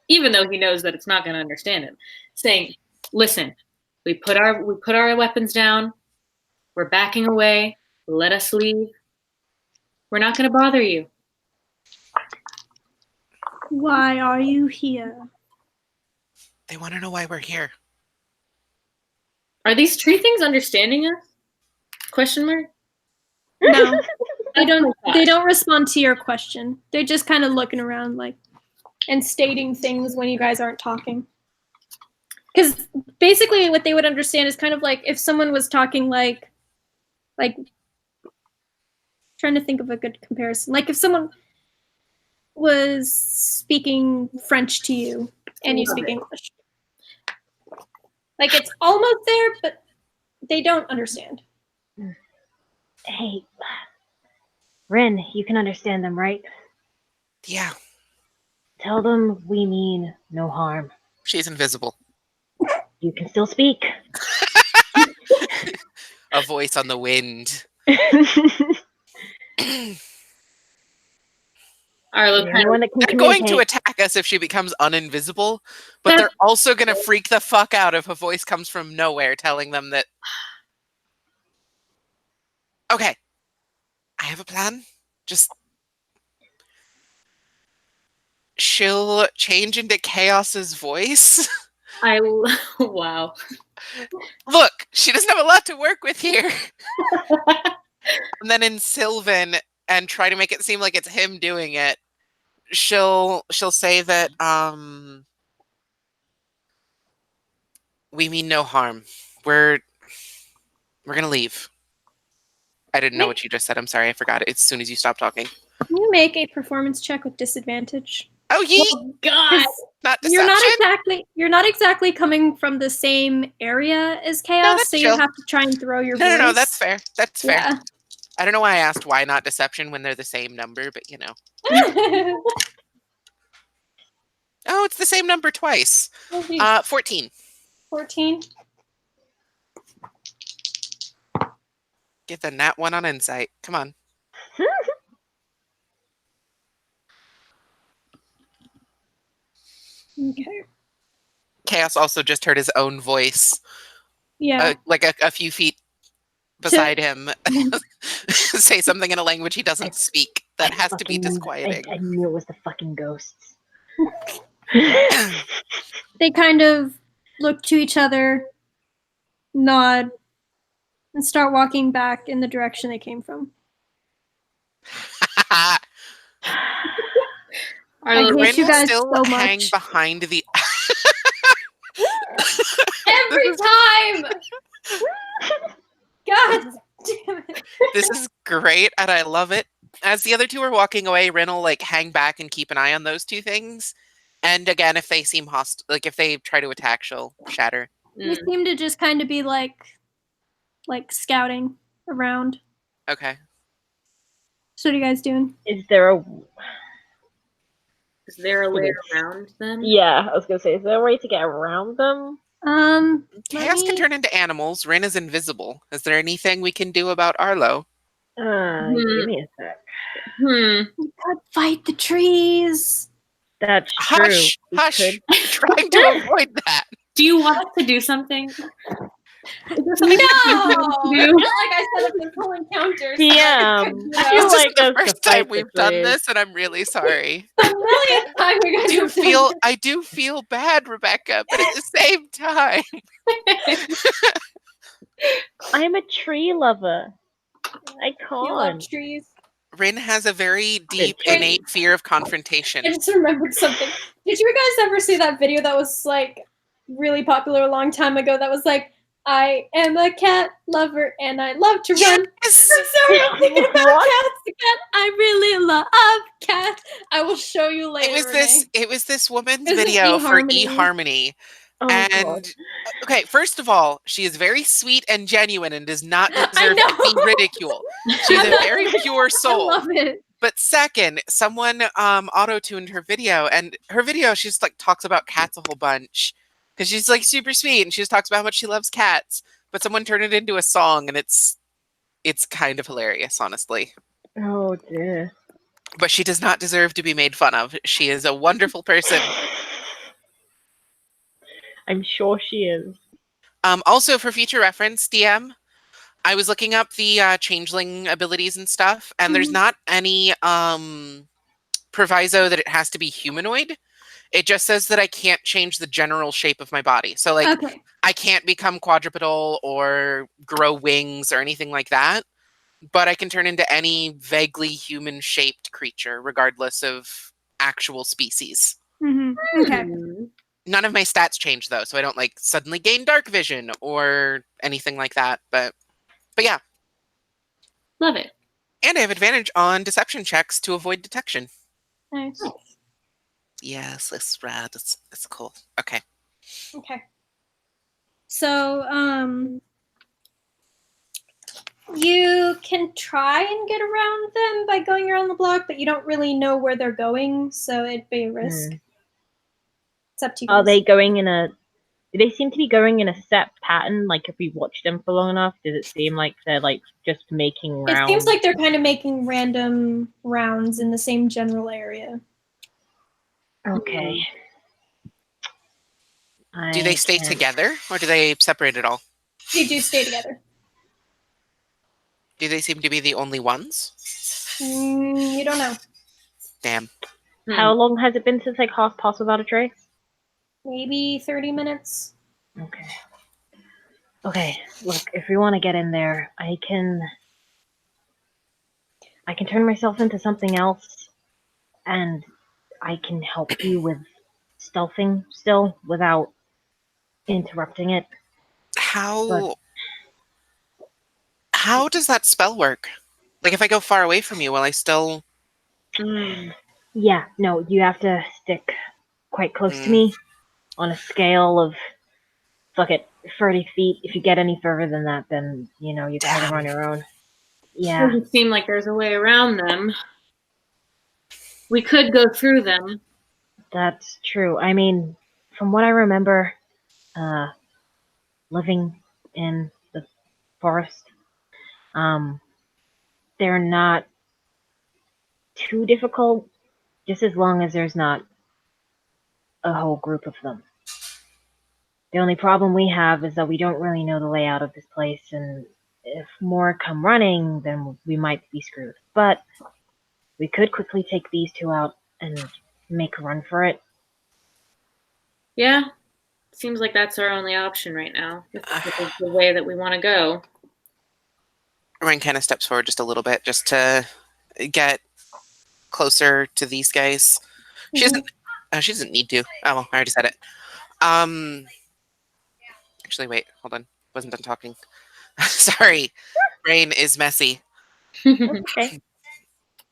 even though he knows that it's not going to understand him, saying, "Listen, we put our weapons down. We're backing away. Let us leave. We're not going to bother you." Why are you here? They want to know why we're here. Are these tree things understanding us? Question mark. No, they don't respond to your question. They're just kind of looking around, like, and stating things when you guys aren't talking. Because basically, what they would understand is kind of like if someone was talking, like, trying to think of a good comparison. Like if someone was speaking French to you and you speak English. Like it's almost there, but they don't understand. Hey, Rin, you can understand them, right? Yeah. Tell them we mean no harm. She's invisible. You can still speak. A voice on the wind. Arlo They're going to attack us if she becomes uninvisible, but they're also going to freak the fuck out if a voice comes from nowhere telling them that. Okay. I have a plan. Just. She'll change into Chaos's voice. Wow. Look, she doesn't have a lot to work with here. And then in Sylvan, and try to make it seem like it's him doing it, she'll say that we mean no harm. We're gonna leave. I didn't know what you just said. I'm sorry, I forgot it as soon as you stopped talking. Can you make a performance check with disadvantage? Oh, God! Not deception. You're not exactly coming from the same area as Chaos, so you have to try and throw your voice. No, that's fair. That's fair. Yeah. I don't know why I asked why not deception when they're the same number, but you know. Oh, it's the same number twice. 14. 14. Get the nat 1 on insight. Come on. Okay. Chaos also just heard his own voice. Yeah. Like a few feet beside him say something in a language he doesn't speak. That has to be disquieting. I knew it was the fucking ghosts. They kind of look to each other, nod, and start walking back in the direction they came from. I hate you guys so much. Hang behind the. Every time. God damn it. This is great, and I love it. As the other two are walking away, Rin will like hang back and keep an eye on those two things. And again, if they seem hostile, like if they try to attack, she'll shatter. We seem to just kind of be like scouting around. Okay. So what are you guys doing? Is there a way around them? Yeah, I was gonna say, is there a way to get around them? Chaos can turn into animals. Rin is invisible. Is there anything we can do about Arlo? Give me a sec. We could fight the trees. That's hush, true. Hush. Trying to avoid that. Do you want us to do something? No! Not like I set up this whole encounter. Yeah. I feel like the first time we've done this, and I'm really sorry. The millionth time we guys I do feel bad, Rebecca, but at the same time. I'm a tree lover. I can't. You love trees. Rin has a very deep, innate fear of confrontation. I just remembered something. Did you guys ever see that video that was like really popular a long time ago that was like, I am a cat lover and I love to run. Yes. I'm sorry, I'm thinking about cats again. I really love cats. I will show you later. It was this woman's video for eHarmony. Oh, and God. Okay, first of all, she is very sweet and genuine and does not deserve to be ridiculed. She's a very pure soul. I love it. But second, someone auto-tuned her video, and her video, she just like talks about cats a whole bunch. Because she's like super sweet and she just talks about how much she loves cats. But someone turned it into a song and it's kind of hilarious, honestly. Oh dear. But she does not deserve to be made fun of. She is a wonderful person. I'm sure she is. Also, for future reference, DM, I was looking up the changeling abilities and stuff, and there's not any proviso that it has to be humanoid. It just says that I can't change the general shape of my body. So, like, Okay. I can't become quadrupedal or grow wings or anything like that. But I can turn into any vaguely human-shaped creature, regardless of actual species. Okay. None of my stats change, though, so I don't, like, suddenly gain dark vision or anything like that. But yeah. Love it. And I have advantage on deception checks to avoid detection. Nice. Yes, that's rad. That's cool. Okay. Okay. So, you can try and get around them by going around the block, but you don't really know where they're going, so it'd be a risk. It's up to you guys. Are they going in a... Do they seem to be going in a set pattern? Like, if we watch them for long enough, does it seem like they're, like, just making rounds? It seems like they're kind of making random rounds in the same general area. Okay. Do they stay together, or do they separate at all? They do stay together. Do they seem to be the only ones? You don't know. Damn. How long has it been since I cast Pass Without a Trace? Maybe 30 minutes. Okay. Okay, look, if we want to get in there, I can turn myself into something else, and I can help you with stealthing still without interrupting it. How does that spell work? Like, if I go far away from you, will I still... Yeah, no, you have to stick quite close to me on a scale of, fuck it, 30 feet. If you get any further than that, then, you know, you're kind of on your own. Yeah. Doesn't seem like there's a way around them. We could go through them. That's true. I mean, from what I remember, living in the forest, they're not too difficult, just as long as there's not a whole group of them. The only problem we have is that we don't really know the layout of this place, and if more come running, then we might be screwed. But we could quickly take these two out and make a run for it. Yeah. Seems like that's our only option right now. If this is the way that we want to go. Rain kind of steps forward just a little bit, just to get closer to these guys. She doesn't need to. Oh, well, I already said it. Actually, wait, hold on. Wasn't done talking. Sorry. Brain is messy. Okay.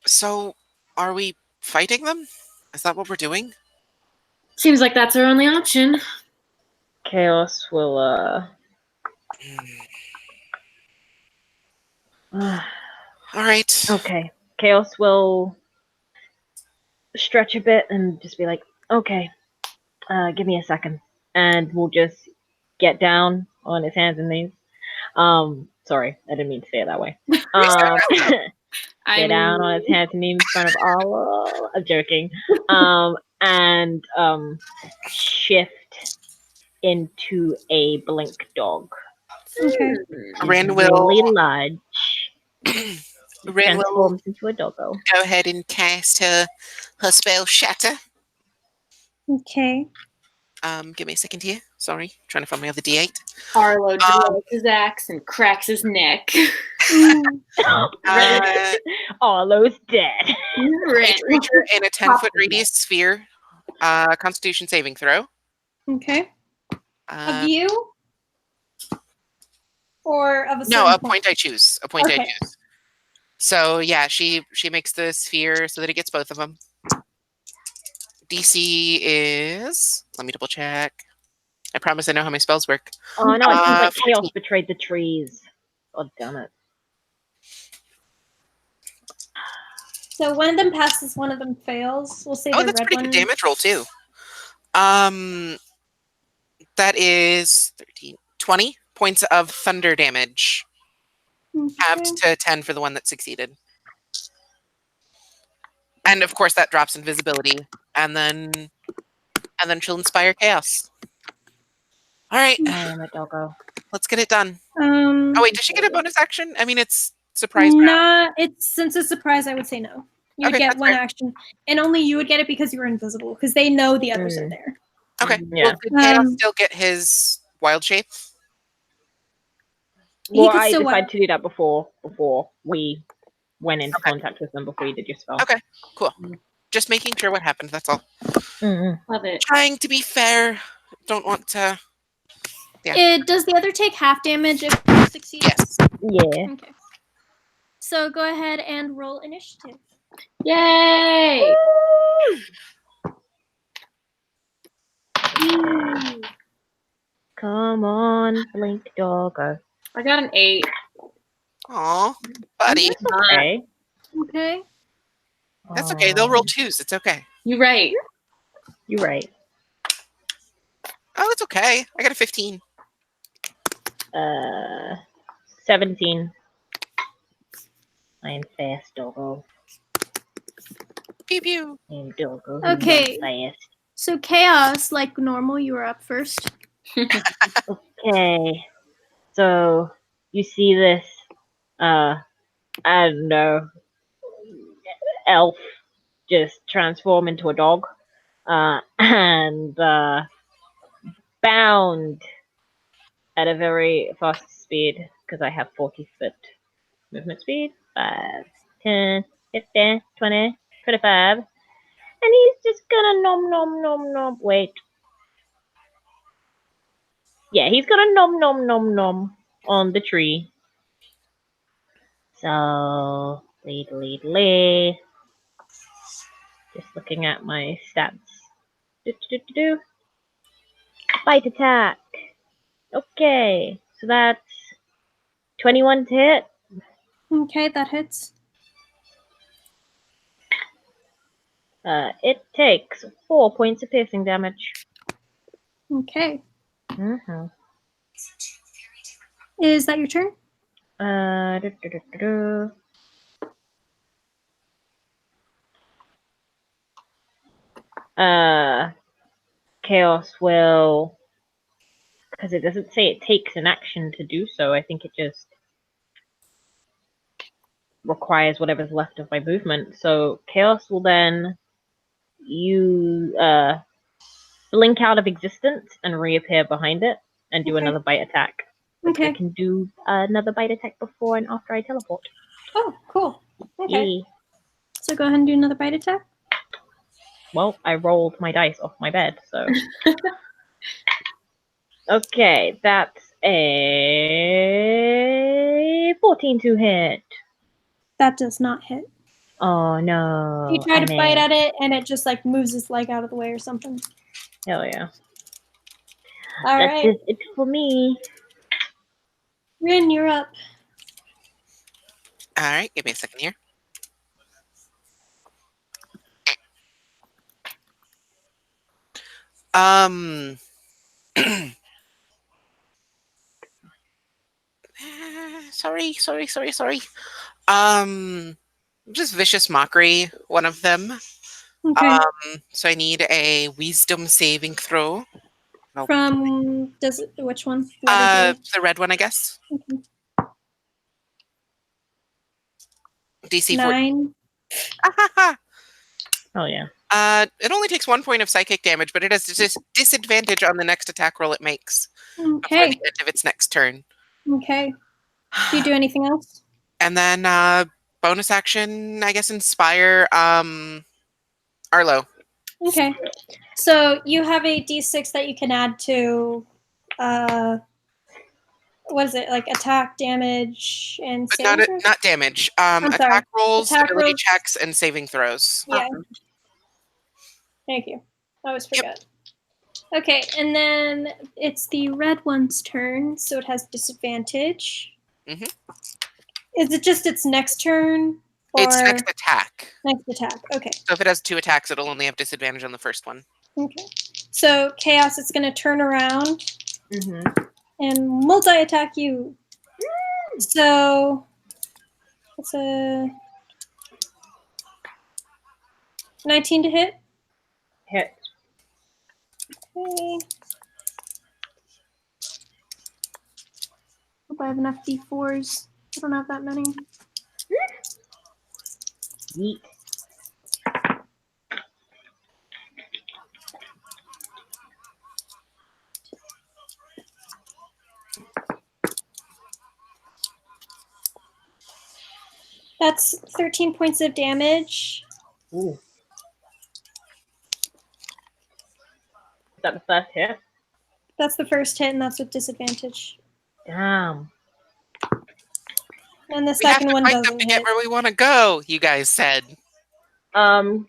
So, are we fighting them? Is that what we're doing? Seems like that's our only option. Chaos will, All right. Okay. Chaos will stretch a bit and just be like, okay, give me a second. And we'll just get down on his hands and knees. Sorry, I didn't mean to say it that way. Get down on his hands and knees in front of all. I'm joking. And shift into a blink dog. Okay. Ren will really large. Ren will Transforms into a doggo. go ahead and cast her spell Shatter. Okay. Give me a second here. Sorry, trying to find my other D8. Arlo draws his axe and cracks his neck. Arlo's dead. Each creature in a 10-foot radius sphere. Constitution saving throw. Okay. Of you? Or of a No, a certain point I choose. A point I Okay. choose. So yeah, she makes the sphere so that it gets both of them. DC is... Let me double check. I promise I know how my spells work. Oh no, it seems like 14. Chaos betrayed the trees. God damn it. So one of them passes, one of them fails. We'll say Oh, the that's red pretty one. good damage roll too. That is 13, 20 points of thunder damage. Halved to 10 for the one that succeeded. And of course that drops invisibility. And then she'll inspire chaos. All right. My doggo. Let's get it done. Oh wait, does she get a bonus action? I mean, it's surprise round. Nah, since it's a surprise, I would say no. You would Okay, get that's one fair. action, and only you would get it because you were invisible, because they know the others are there. Okay. Yeah. Well, did Chaos still get his wild shape? Well, could I still decided to do that before we went into Okay. contact with them before you did your spell. Okay, cool. Just making sure what happened, that's all. Love it. Trying to be fair. Don't want to... Yeah. Does the other take half damage if you succeed? Yes. Yeah. Okay. So go ahead and roll initiative. Yay! Come on, blink doggo. I got an 8. Aw, buddy. Okay. Okay. That's okay. They'll roll 2s. It's okay. You're right. You're right. Oh, it's okay. I got a 15. 17. I'm fast, doggo. Pew pew. I'm doggo. Okay. Fast. So Chaos, like normal, you were up first. Okay. So you see this I don't know, elf just transform into a dog. And bound at a very fast speed, because I have 40-foot movement speed. 5, 10, 15, 20, 25. And he's just gonna nom. Wait. Yeah, he's gonna nom on the tree. So, lead. Just looking at my stats. Bite attack. Okay, so that's 21 to hit. Okay, that hits. It takes 4 points of piercing damage. Okay. Mm-hmm. Is that your turn? Chaos will, because it doesn't say it takes an action to do so. I think it just requires whatever's left of my movement. So Chaos will then blink out of existence and reappear behind it and do another bite attack. Okay. I can do another bite attack before and after I teleport. Oh, cool. Okay. Yeah. So go ahead and do another bite attack. Well, I rolled my dice off my bed, so. Okay, that's a 14 to hit. That does not hit. Oh no. You try to bite at it, and it just like moves its leg out of the way or something. Hell yeah. All That's right. just it for me. Rin, you're up. All right, give me a second here. Sorry. Just vicious mockery, one of them. Okay. So I need a wisdom saving throw. From which one? The red one, I guess. Okay. DC 9. 14. Oh yeah. It only takes 1 point of psychic damage, but it has disadvantage on the next attack roll it makes before Okay. the end of its next turn. Okay. Do you do anything else? And then bonus action, I guess, inspire Arlo. Okay. So you have a d6 that you can add to, what is it, like attack, damage, and But saving throws? not damage. sorry. Attack rolls, Attack ability rolls. checks, and saving throws. Yeah. Thank you. I always forget. Okay, and then it's the red one's turn, so it has disadvantage. Mhm. Is it just its next turn? Or It's next attack. next attack. Okay. So if it has 2 attacks, it'll only have disadvantage on the first one. Okay. So Chaos is going to turn around and multi-attack you. So it's a 19 to hit. Hit. Okay. Hope I have enough D4s. I don't have that many. Yeet. That's 13 points of damage. Ooh. Is that the first hit? That's the first hit, and that's with disadvantage. Damn. And the We have second to one fight them doesn't to get hit. where we want to go, you guys said. The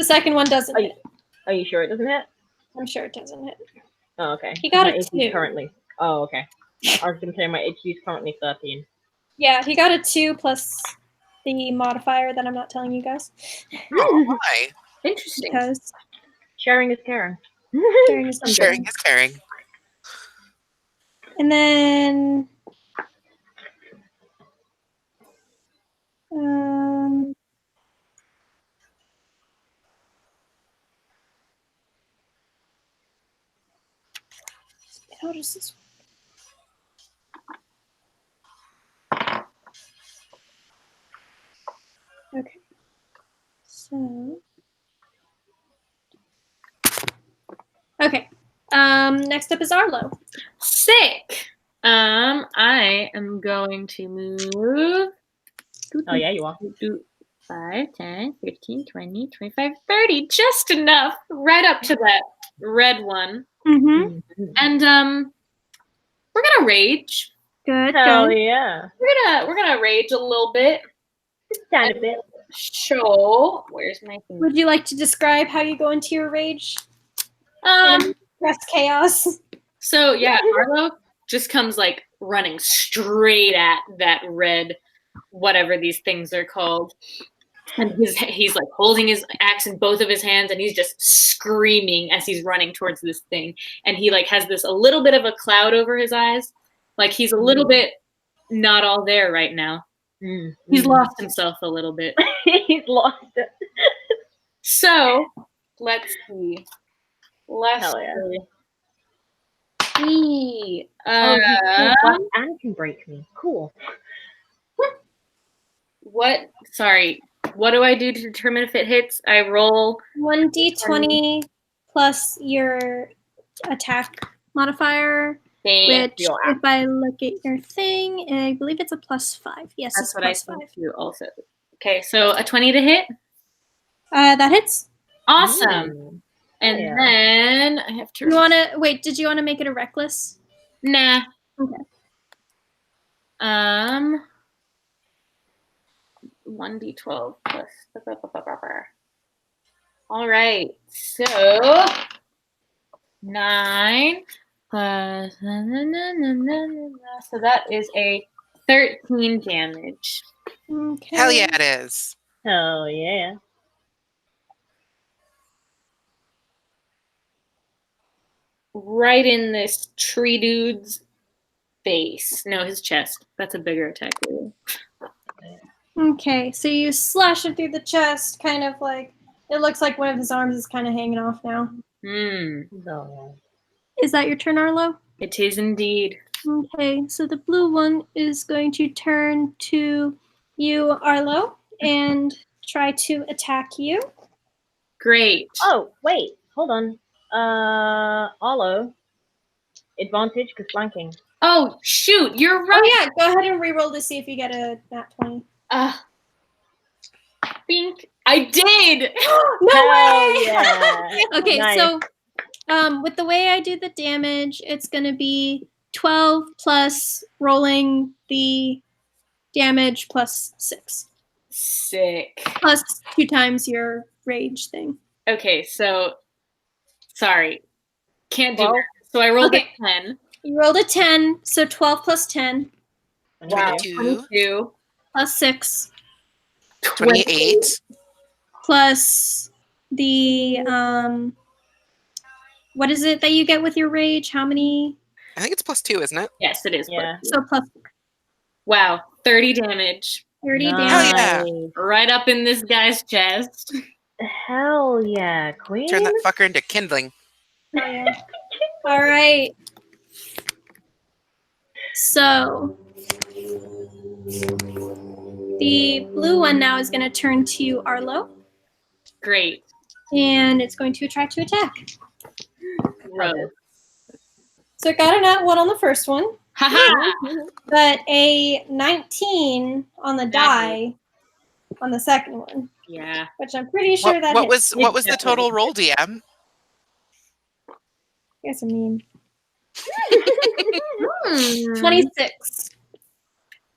second one doesn't hit. Are you sure it doesn't hit? I'm sure it doesn't hit. Oh, okay. He got my a AC 2. is currently. Oh, okay. I was gonna say my HP is currently 13. Yeah, he got a 2 plus the modifier that I'm not telling you guys. Oh, why? Interesting. Because Sharing is caring. sharing is Sharing is caring. And then how does this work? Okay. So okay. Next up is Arlo. Sick. I am going to move. Oh, yeah, you are. 5, 10, 15, 20, 25, 30. Just enough. Right up to that red one. Mm-hmm. And we're gonna rage. Good. Hell Good. yeah. We're gonna rage a little bit. Just a tiny bit. So where's my thing? Would you like to describe how you go into your rage? Press chaos. So yeah, Arlo just comes like running straight at that red, whatever these things are called. And he's like holding his axe in both of his hands, and he's just screaming as he's running towards this thing. And he like has this a little bit of a cloud over his eyes, like he's a little bit not all there right now. He's lost himself a little bit. He's lost it. So let's see. Hell yeah. See. And can break me. Cool. What? Sorry. What do I do to determine if it hits? I roll 1d20 plus your attack modifier, which if I look at your thing, I believe it's a +5. Yes, That's it's what I +5. think too also. Okay, so a 20 to hit? That hits. Awesome. And then I have to... You want to... Wait, did you want to make it a reckless? Nah. Okay. 1d12 plus... All right, so 9 plus... So that is a 13 damage. Okay. Hell yeah, it is. Hell yeah. Right in this tree dude's face. No, his chest. That's a bigger attack. Okay, so you slash him through the chest, kind of like... It looks like one of his arms is kind of hanging off now. Is that your turn, Arlo? It is indeed. Okay, so the blue one is going to turn to you, Arlo, and try to attack you. Great. Oh, wait. Hold on. Arlo. Advantage because flanking. Oh, shoot. You're right. Oh, yeah. Go ahead and reroll to see if you get a nat 20. Bink. I did. No way. Yeah. Okay, Nice. So with the way I do the damage, it's going to be 12 plus rolling the damage plus 6. Sick. Plus 2 times your rage thing. Okay, so sorry. Can't do that. So I rolled a 10. You rolled a 10, so 12 plus 10. Wow. 22. 22. Plus 6. 28. Plus the what is it that you get with your rage? How many? I think it's +2, isn't it? Yes, it is. Yeah. So plus Wow, 30 damage. 30 Hell damage. yeah. Right up in this guy's chest. Hell yeah, queen. Turn that fucker into kindling. Oh, yeah. All right. So the blue one now is going to turn to Arlo, Great. and it's going to try to attack. Gross. So it got a nat 1 on the first one, Haha! but a 19 on the die on the second one, Yeah. which I'm pretty sure that What hits. was the total roll, DM? You guys are mean. Hmm. 26.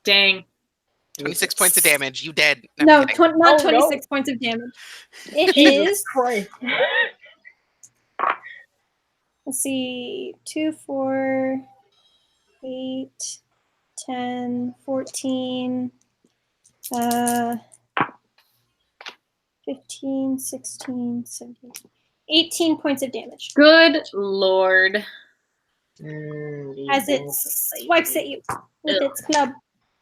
Dang. 26 points of damage. You dead. No, No, I'm kidding. not Oh, 26 no. points of damage. It Jesus is, Christ. let's see, 2, 4, 8, 10, 14, 15, 16, 17, 18 points of damage Good lord. as it swipes at you with Ugh. its club.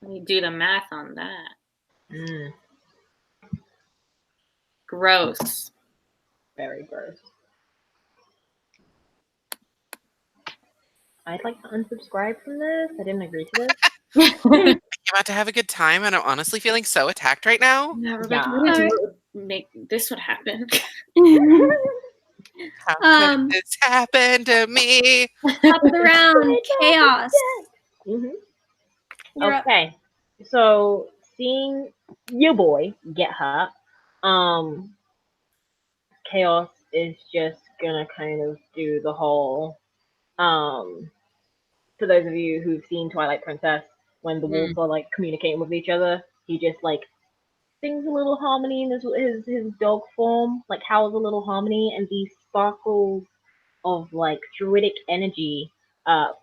Let me do the math on that. Mm, Gross. very gross. I'd like to unsubscribe from this. I didn't agree to this. I'm about to have a good time, and I'm honestly feeling so attacked right now. Yeah, Rebecca, Yeah. we didn't make this would happen. How could this happen to me? Top of the round, chaos. Mhm. You're up. Okay, so seeing your boy get hurt, Chaos is just gonna kind of do the whole, for those of you who've seen Twilight Princess, when the wolves are like communicating with each other, he just like sings a little harmony in his dog form, like howls a little harmony, and these sparkles of like druidic energy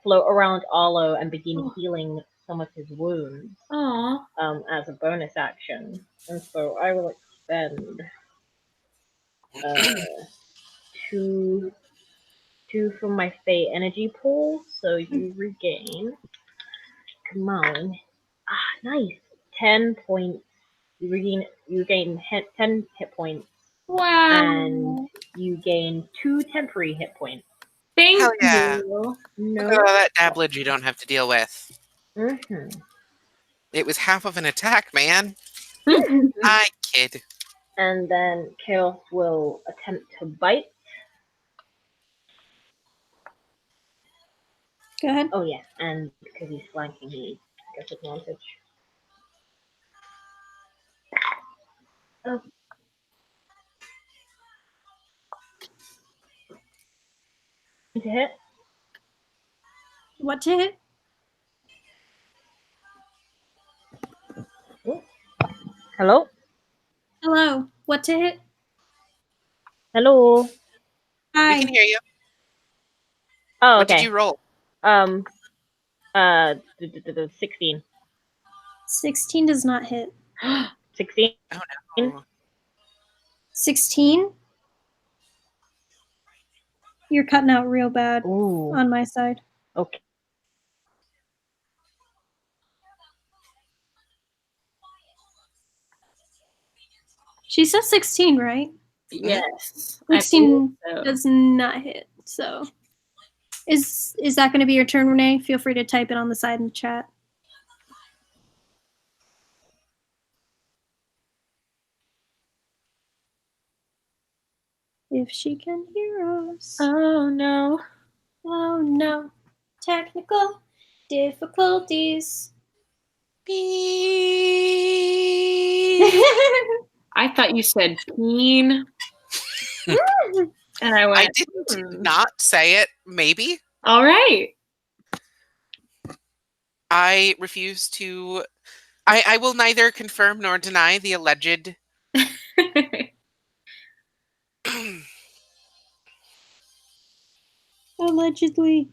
float around Arlo and begin healing some of his wounds Aw. as a bonus action. And so I will expend two from my Fey energy pool, so you regain. Come on. Nice. 10 points. You gain 10 hit points, Wow. and you gain 2 temporary hit points. Thank Hell yeah. you. No. Look at all that dabblage you don't have to deal with. Mm-hmm. It was half of an attack, man. Mm-hmm. I kid. And then Chaos will attempt to bite. Go ahead. Oh yeah, and because he's flanking, he gets advantage. Oh. To hit. What to hit? Ooh. Hello? Hello. What to hit? Hello? We Hi. can hear you. Oh, What okay. did you roll? 16. 16 does not hit. 16? Oh no. 16? You're cutting out real bad Ooh. on my side. Okay. She said 16, right? Yes. 16 so. does not hit. So is that going to be your turn, Renee? Feel free to type it on the side in the chat. If she can hear us. Oh no. Oh no. Technical difficulties. I thought you said peen. And I went, I didn't not say it, maybe. all right. I refuse to. I will neither confirm nor deny the alleged. Allegedly.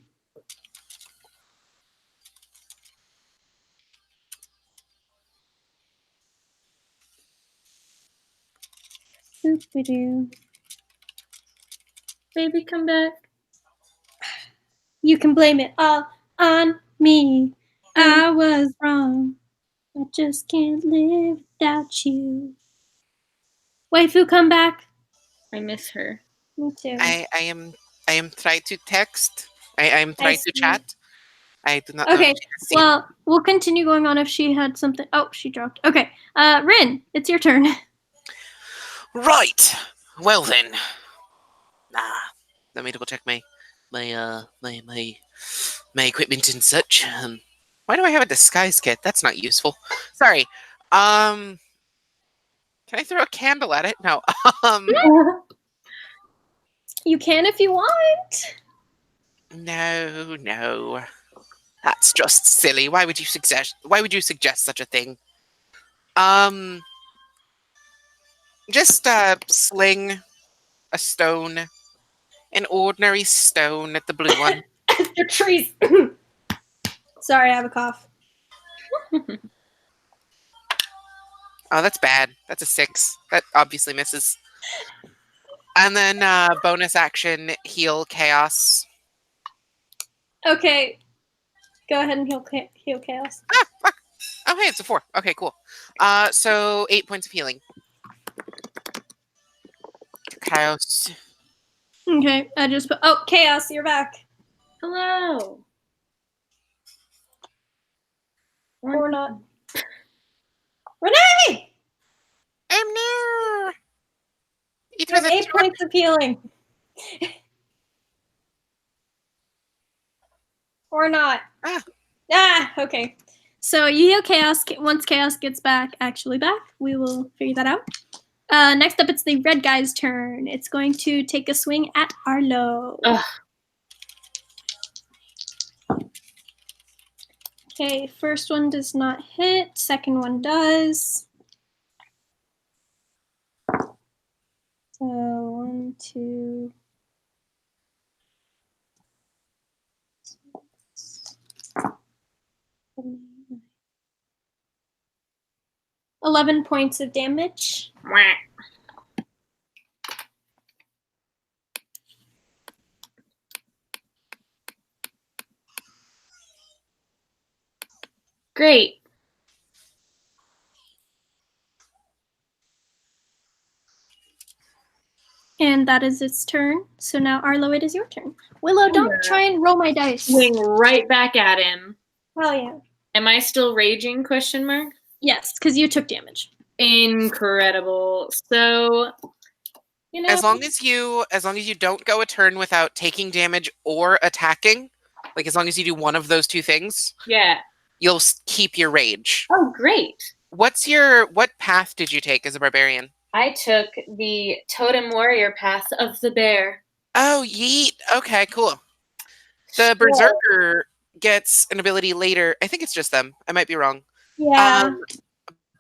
Boop-a-doo. Baby, come back. You can blame it all on me. I was wrong. I just can't live without you. Waifu, come back. I miss her. Me too. I am trying to text. I am trying to see. chat. I do not know Okay, if she has seen. well, we'll continue going on if she had something. Oh, she dropped. Okay, Rin, it's your turn. Right. Well then. Let me double check my equipment and such. Why do I have a disguise kit? That's not useful. Sorry. Can I throw a candle at it? No. You can if you want. No. That's just silly. Why would you suggest such a thing? Just sling a stone, an ordinary stone at the blue one. Your trees. Sorry, I have a cough. Oh, that's bad. That's a 6. That obviously misses. And then bonus action, heal chaos. Okay, go ahead and heal chaos. Oh, hey, it's a 4. Okay, cool. So 8 points of healing. Chaos. Okay, I just put. Oh, chaos, you're back. Hello. Or not. Renee! No. It You have was 8 points of healing. Or not. Okay. So you heal chaos. Once chaos gets actually back, we will figure that out. Next up, it's the red guy's turn. It's going to take a swing at Arlo. Ugh. Okay, first one does not hit. Second one does. So 1, 2. 11 points of damage. Great. And that is its turn. So now, Arlo, it is your turn. Willow, don't try and roll my dice. Swing right back at him. Oh, yeah. Am I still raging? ? Yes, because you took damage. Incredible. So, As long as you don't go a turn without taking damage or attacking, like as long as you do one of those two things, yeah, you'll keep your rage. Oh, great. What path did you take as a barbarian? I took the totem warrior path of the bear. Oh, yeet. Okay, cool. The berserker gets an ability later. I think it's just them. I might be wrong. Yeah.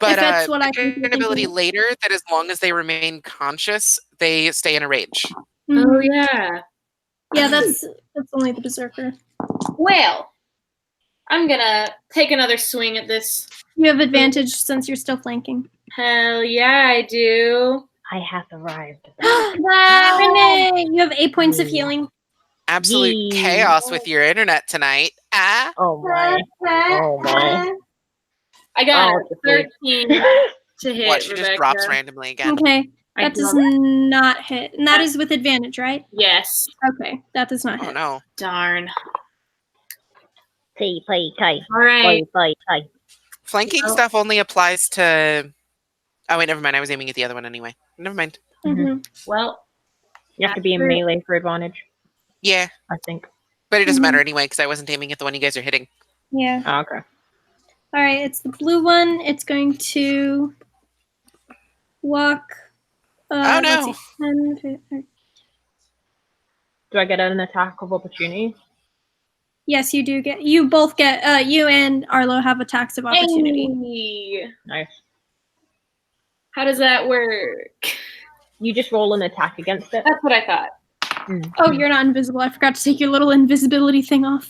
But if it's what I get think an ability later that as long as they remain conscious, they stay in a rage. Mhm. Oh, yeah. Yeah, that's only the berserker. Well, I'm gonna take another swing at this. You have advantage since you're still flanking. Hell yeah, I do. I have arrived. Renee, you have 8 points of healing. Absolute Yee. chaos with your internet tonight. Oh my. Oh my. I got Oh, 13 to hit. What? She Rebecca. just drops randomly again. Okay, I that does don't- not hit. And that is with advantage, right? Yes. Okay, that does not Oh hit. no. Darn. Play. All right. Play. Flanking stuff only applies to. Oh wait, never mind. I was aiming at the other one anyway. Never mind. Mm-hmm. Well, You have to be in melee for advantage, Yeah, I think. but it doesn't matter anyway because I wasn't aiming at the one you guys are hitting. Yeah. Oh, okay. All right, it's the blue one. It's going to walk. Oh, no. Let's see, 10, 15. Do I get an attack of opportunity? Yes, you do get. You both get. You and Arlo have attacks of opportunity. Hey. Nice. How does that work? You just roll an attack against it. That's what I thought. Oh, you're not invisible. I forgot to take your little invisibility thing off.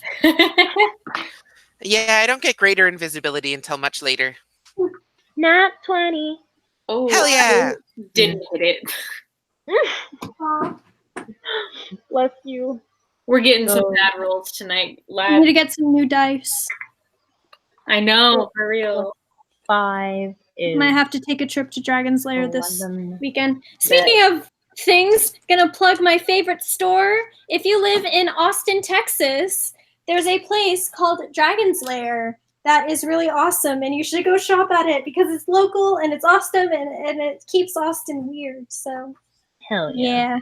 Yeah, I don't get greater invisibility until much later. Nat 20. Oh, Hell yeah! I didn't hit it. Bless you. We're getting some bad rolls tonight, I lad. need to get some new dice. I know, for real. 5 is Might have to take a trip to Dragon's Lair this 11. weekend. Speaking of things, gonna plug my favorite store. If you live in Austin, Texas, there's a place called Dragon's Lair that is really awesome, and you should go shop at it because it's local and it's awesome and it keeps Austin weird. So Hell yeah.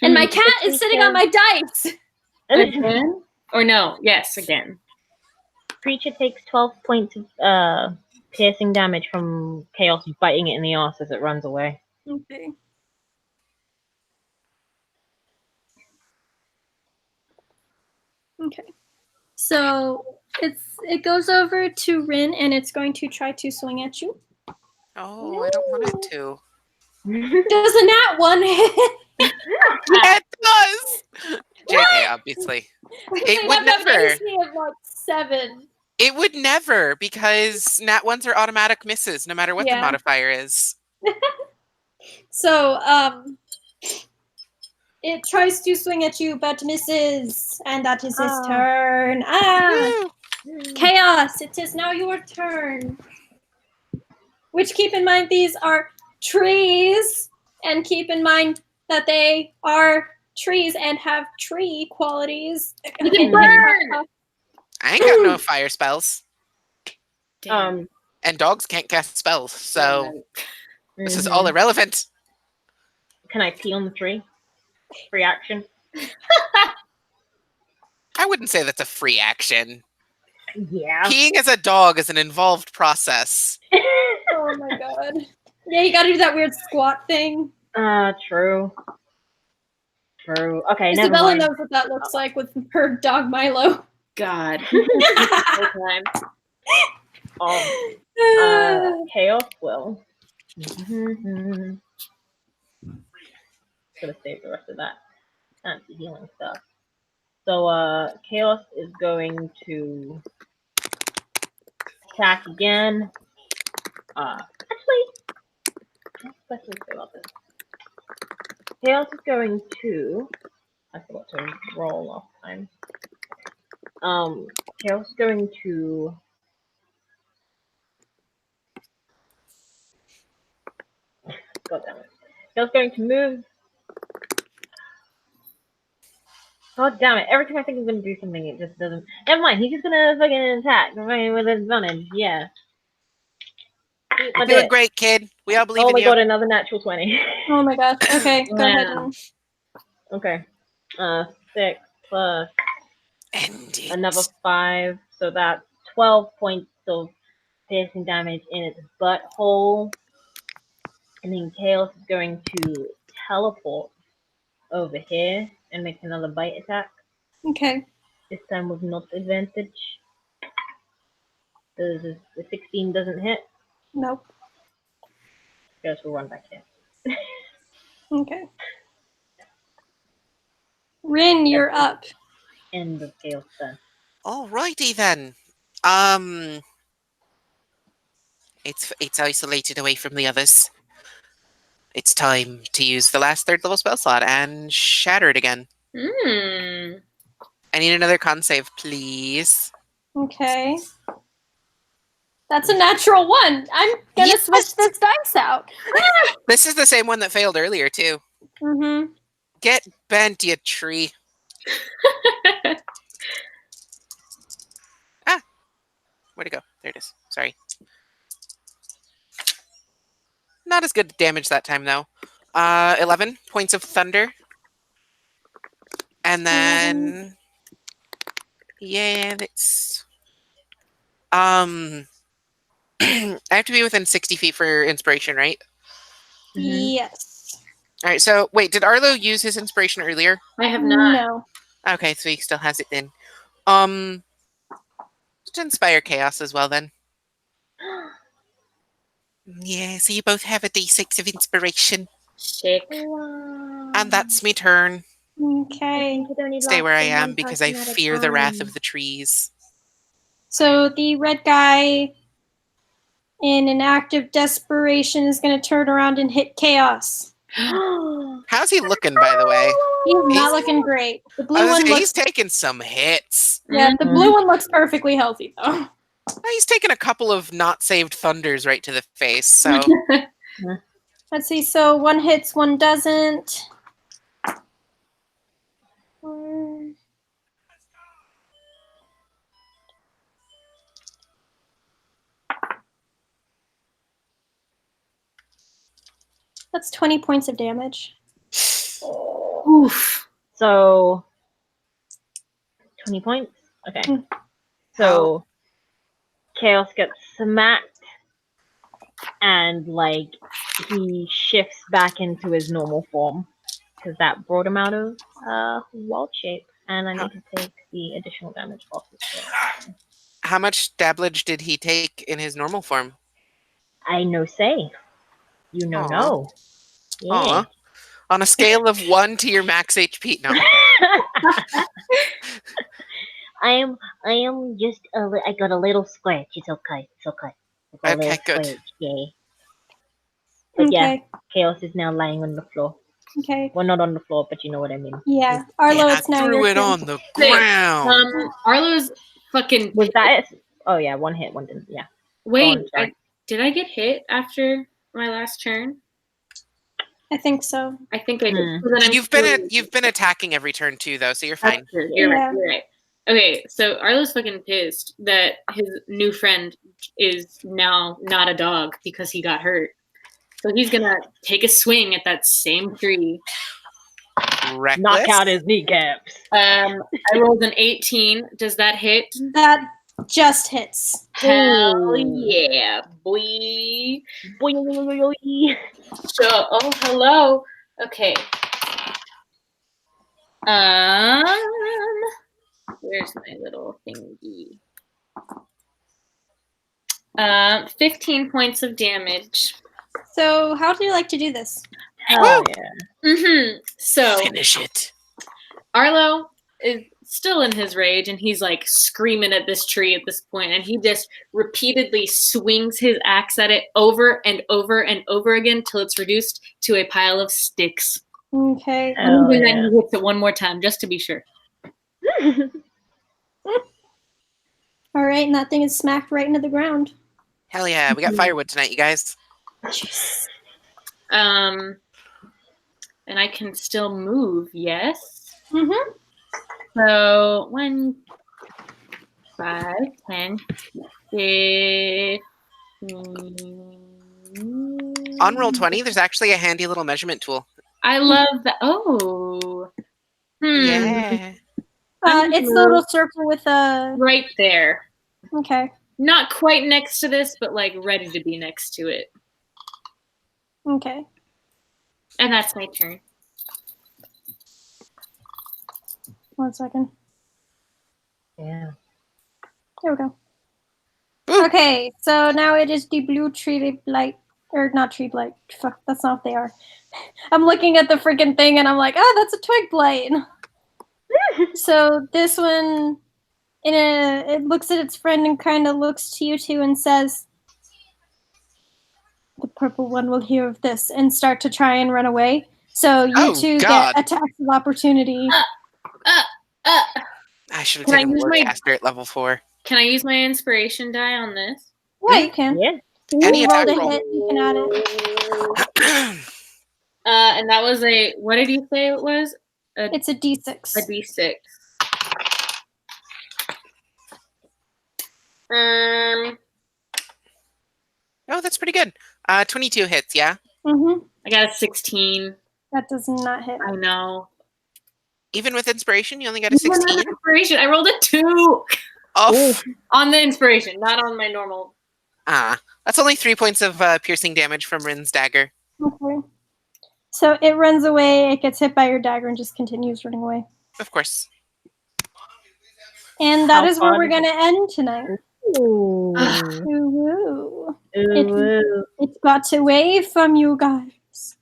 And my cat is sitting on my dice. Again? Or no? Yes, again. Creature takes 12 points of piercing damage from Chaos biting it in the arse as it runs away. Okay. Okay. So it goes over to Rin and it's going to try to swing at you. Oh, I don't want it to. Does a nat 1 hit? Yeah, it does. JK, obviously. It would never. Of like 7. It would never, because nat ones are automatic misses, no matter what the modifier is. So, it tries to swing at you, but misses, and that is his turn. Chaos! It is now your turn. Which, keep in mind, these are trees, and keep in mind that they are trees and have tree qualities. You can burn! I ain't got no fire spells. Damn. And dogs can't cast spells, so this is all irrelevant. Can I pee on the tree? Free action? I wouldn't say that's a free action. Yeah. Peeing as a dog is an involved process. Oh my god. Yeah, you gotta do that weird squat thing. True. True. Okay, never Isabella mind. knows what that looks like with her dog Milo. God. Chaos will. Gonna save the rest of that fancy healing stuff. So Chaos is going to attack again. Actually, let's say about this. Chaos is going to. I forgot to roll last time. Chaos is going to. God damn it. Chaos is going to move. God damn it. Every time I think he's going to do something, it just doesn't. Never mind, he's just going to fucking attack with advantage. Yeah. You're doing great, kid. We all believe in you. Oh my god, another natural 20. Oh my gosh. Okay, go ahead. Okay. 6 plus another 5. So that's 12 points of piercing damage in its butthole. And then Chaos is going to teleport over here and make another bite attack. Okay. This time with not advantage. The 16 doesn't hit. Nope. Chaos will run back here. Okay. Rin, you're up. End of Chaos turn. Alrighty then. It's isolated away from the others. It's time to use the last 3rd level spell slot and shatter it again. I need another con save, please. Okay. That's a natural 1. I'm gonna switch this dice out. This is the same one that failed earlier, too. Mm-hmm. Get bent, you tree. Where'd it go? There it is. Sorry. Not as good damage that time, though. 11 points of thunder. And then... Yeah, that's... I have to be within 60 feet for inspiration, right? Yes. All right, so wait, did Arlo use his inspiration earlier? I have not. No. Okay, so he still has it then. Just inspire chaos as well then. Yeah, so you both have a d6 of inspiration. Sick. And that's me turn. Okay. Stay where I am because I fear the wrath of the trees. So the red guy, in an act of desperation, is going to turn around and hit Chaos. How's he looking, by the way? He's not looking great. The blue one He's looks. taking some hits. Yeah, the blue one looks perfectly healthy though. He's taken a couple of not saved thunders right to the face. So Let's see. So one hits, one doesn't. That's 20 points of damage. Oof. So 20 points? Okay. So Chaos gets smacked and like he shifts back into his normal form because that brought him out of wild shape, and I need to take the additional damage off his turn. how much damage did he take in his normal form? I no say. You know Aw. no. Yeah. Aw. On a scale of 1 to your max HP. No. I am just I got a little scratch. It's okay. It's okay. I got a Okay, little good. scratch, yeah. But yeah, Chaos is now lying on the floor. Okay. Well, not on the floor, but you know what I mean. Yeah. Arlo, I it's now threw your it turn. on the ground. Arlo's fucking. Was that it? Oh yeah, one hit, one didn't. Yeah. Wait, on, sorry. did I get hit after my last turn? I think so. I think I did. So then I'm You've been attacking every turn too, though, so you're That's fine. true. You're Yeah. right. You're right. Okay, so Arlo's fucking pissed that his new friend is now not a dog because he got hurt. So he's gonna take a swing at that same tree. Reckless. Knock out his kneecaps. I rolled an 18. Does that hit? That just hits. Hell Ooh. yeah, boy. Boing. So, oh, hello. Okay. Where's my little thingy? 15 points of damage. So how do you like to do this? Hell yeah. So Finish it. Arlo is still in his rage, and he's like screaming at this tree at this point, and he just repeatedly swings his axe at it over and over and over again till it's reduced to a pile of sticks. Okay. Hell And then yeah. he hits it one more time just to be sure. All right, and that thing is smacked right into the ground. Hell yeah, we got firewood tonight, you guys. Jeez. And I can still move, yes? Mm-hmm. So 1, 5, 10, 15. On Roll20, there's actually a handy little measurement tool. I love that. Oh. Yeah. It's the little circle with a. Right there. Okay. Not quite next to this, but like ready to be next to it. Okay. And that's my turn. 1 second. Yeah. There we go. Ooh. Okay, so now it is the blue tree blight, or not tree blight. Fuck, that's not what they are. I'm looking at the freaking thing and I'm like, oh, that's a twig blight. So this one, it looks at its friend and kind of looks to you two and says, "The purple one will hear of this and start to try and run away. So you two God. get attacks of opportunity." I should have Can I taken use my- Warcaster at level 4. Can I use my inspiration die on this? Yeah, you can. Yeah. Any You rolled attack a roll. hit, you can add it. And that was what did you say it was? It's a D6. A D6. Oh, that's pretty good. 22 hits, yeah? Mm-hmm. I got a 16. That does not hit. I know. Even with inspiration, you only got a Even on 16? inspiration, I rolled a 2 Oh, on the inspiration, not on my normal. that's only 3 points of piercing damage from Rin's dagger. Okay. So it runs away, it gets hit by your dagger and just continues running away. Of course. And that How is where far we're does going to end tonight. Ooh. Ooh. Ooh. It's got away from you guys.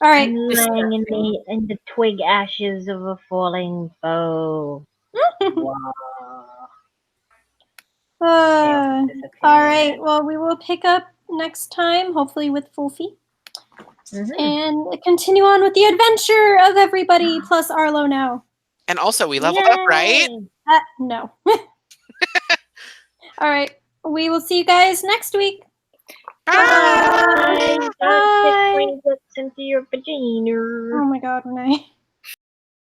All right. I'm lying in the twig ashes of a falling foe. Wow. All right. Well, we will pick up next time, hopefully with Fulfi. and continue on with the adventure of everybody plus Arlo now. And also, we leveled up, right? No. All right. We will see you guys next week. Bye. Bye. Don't stick 20 books into your vagina. Oh my God, Renee.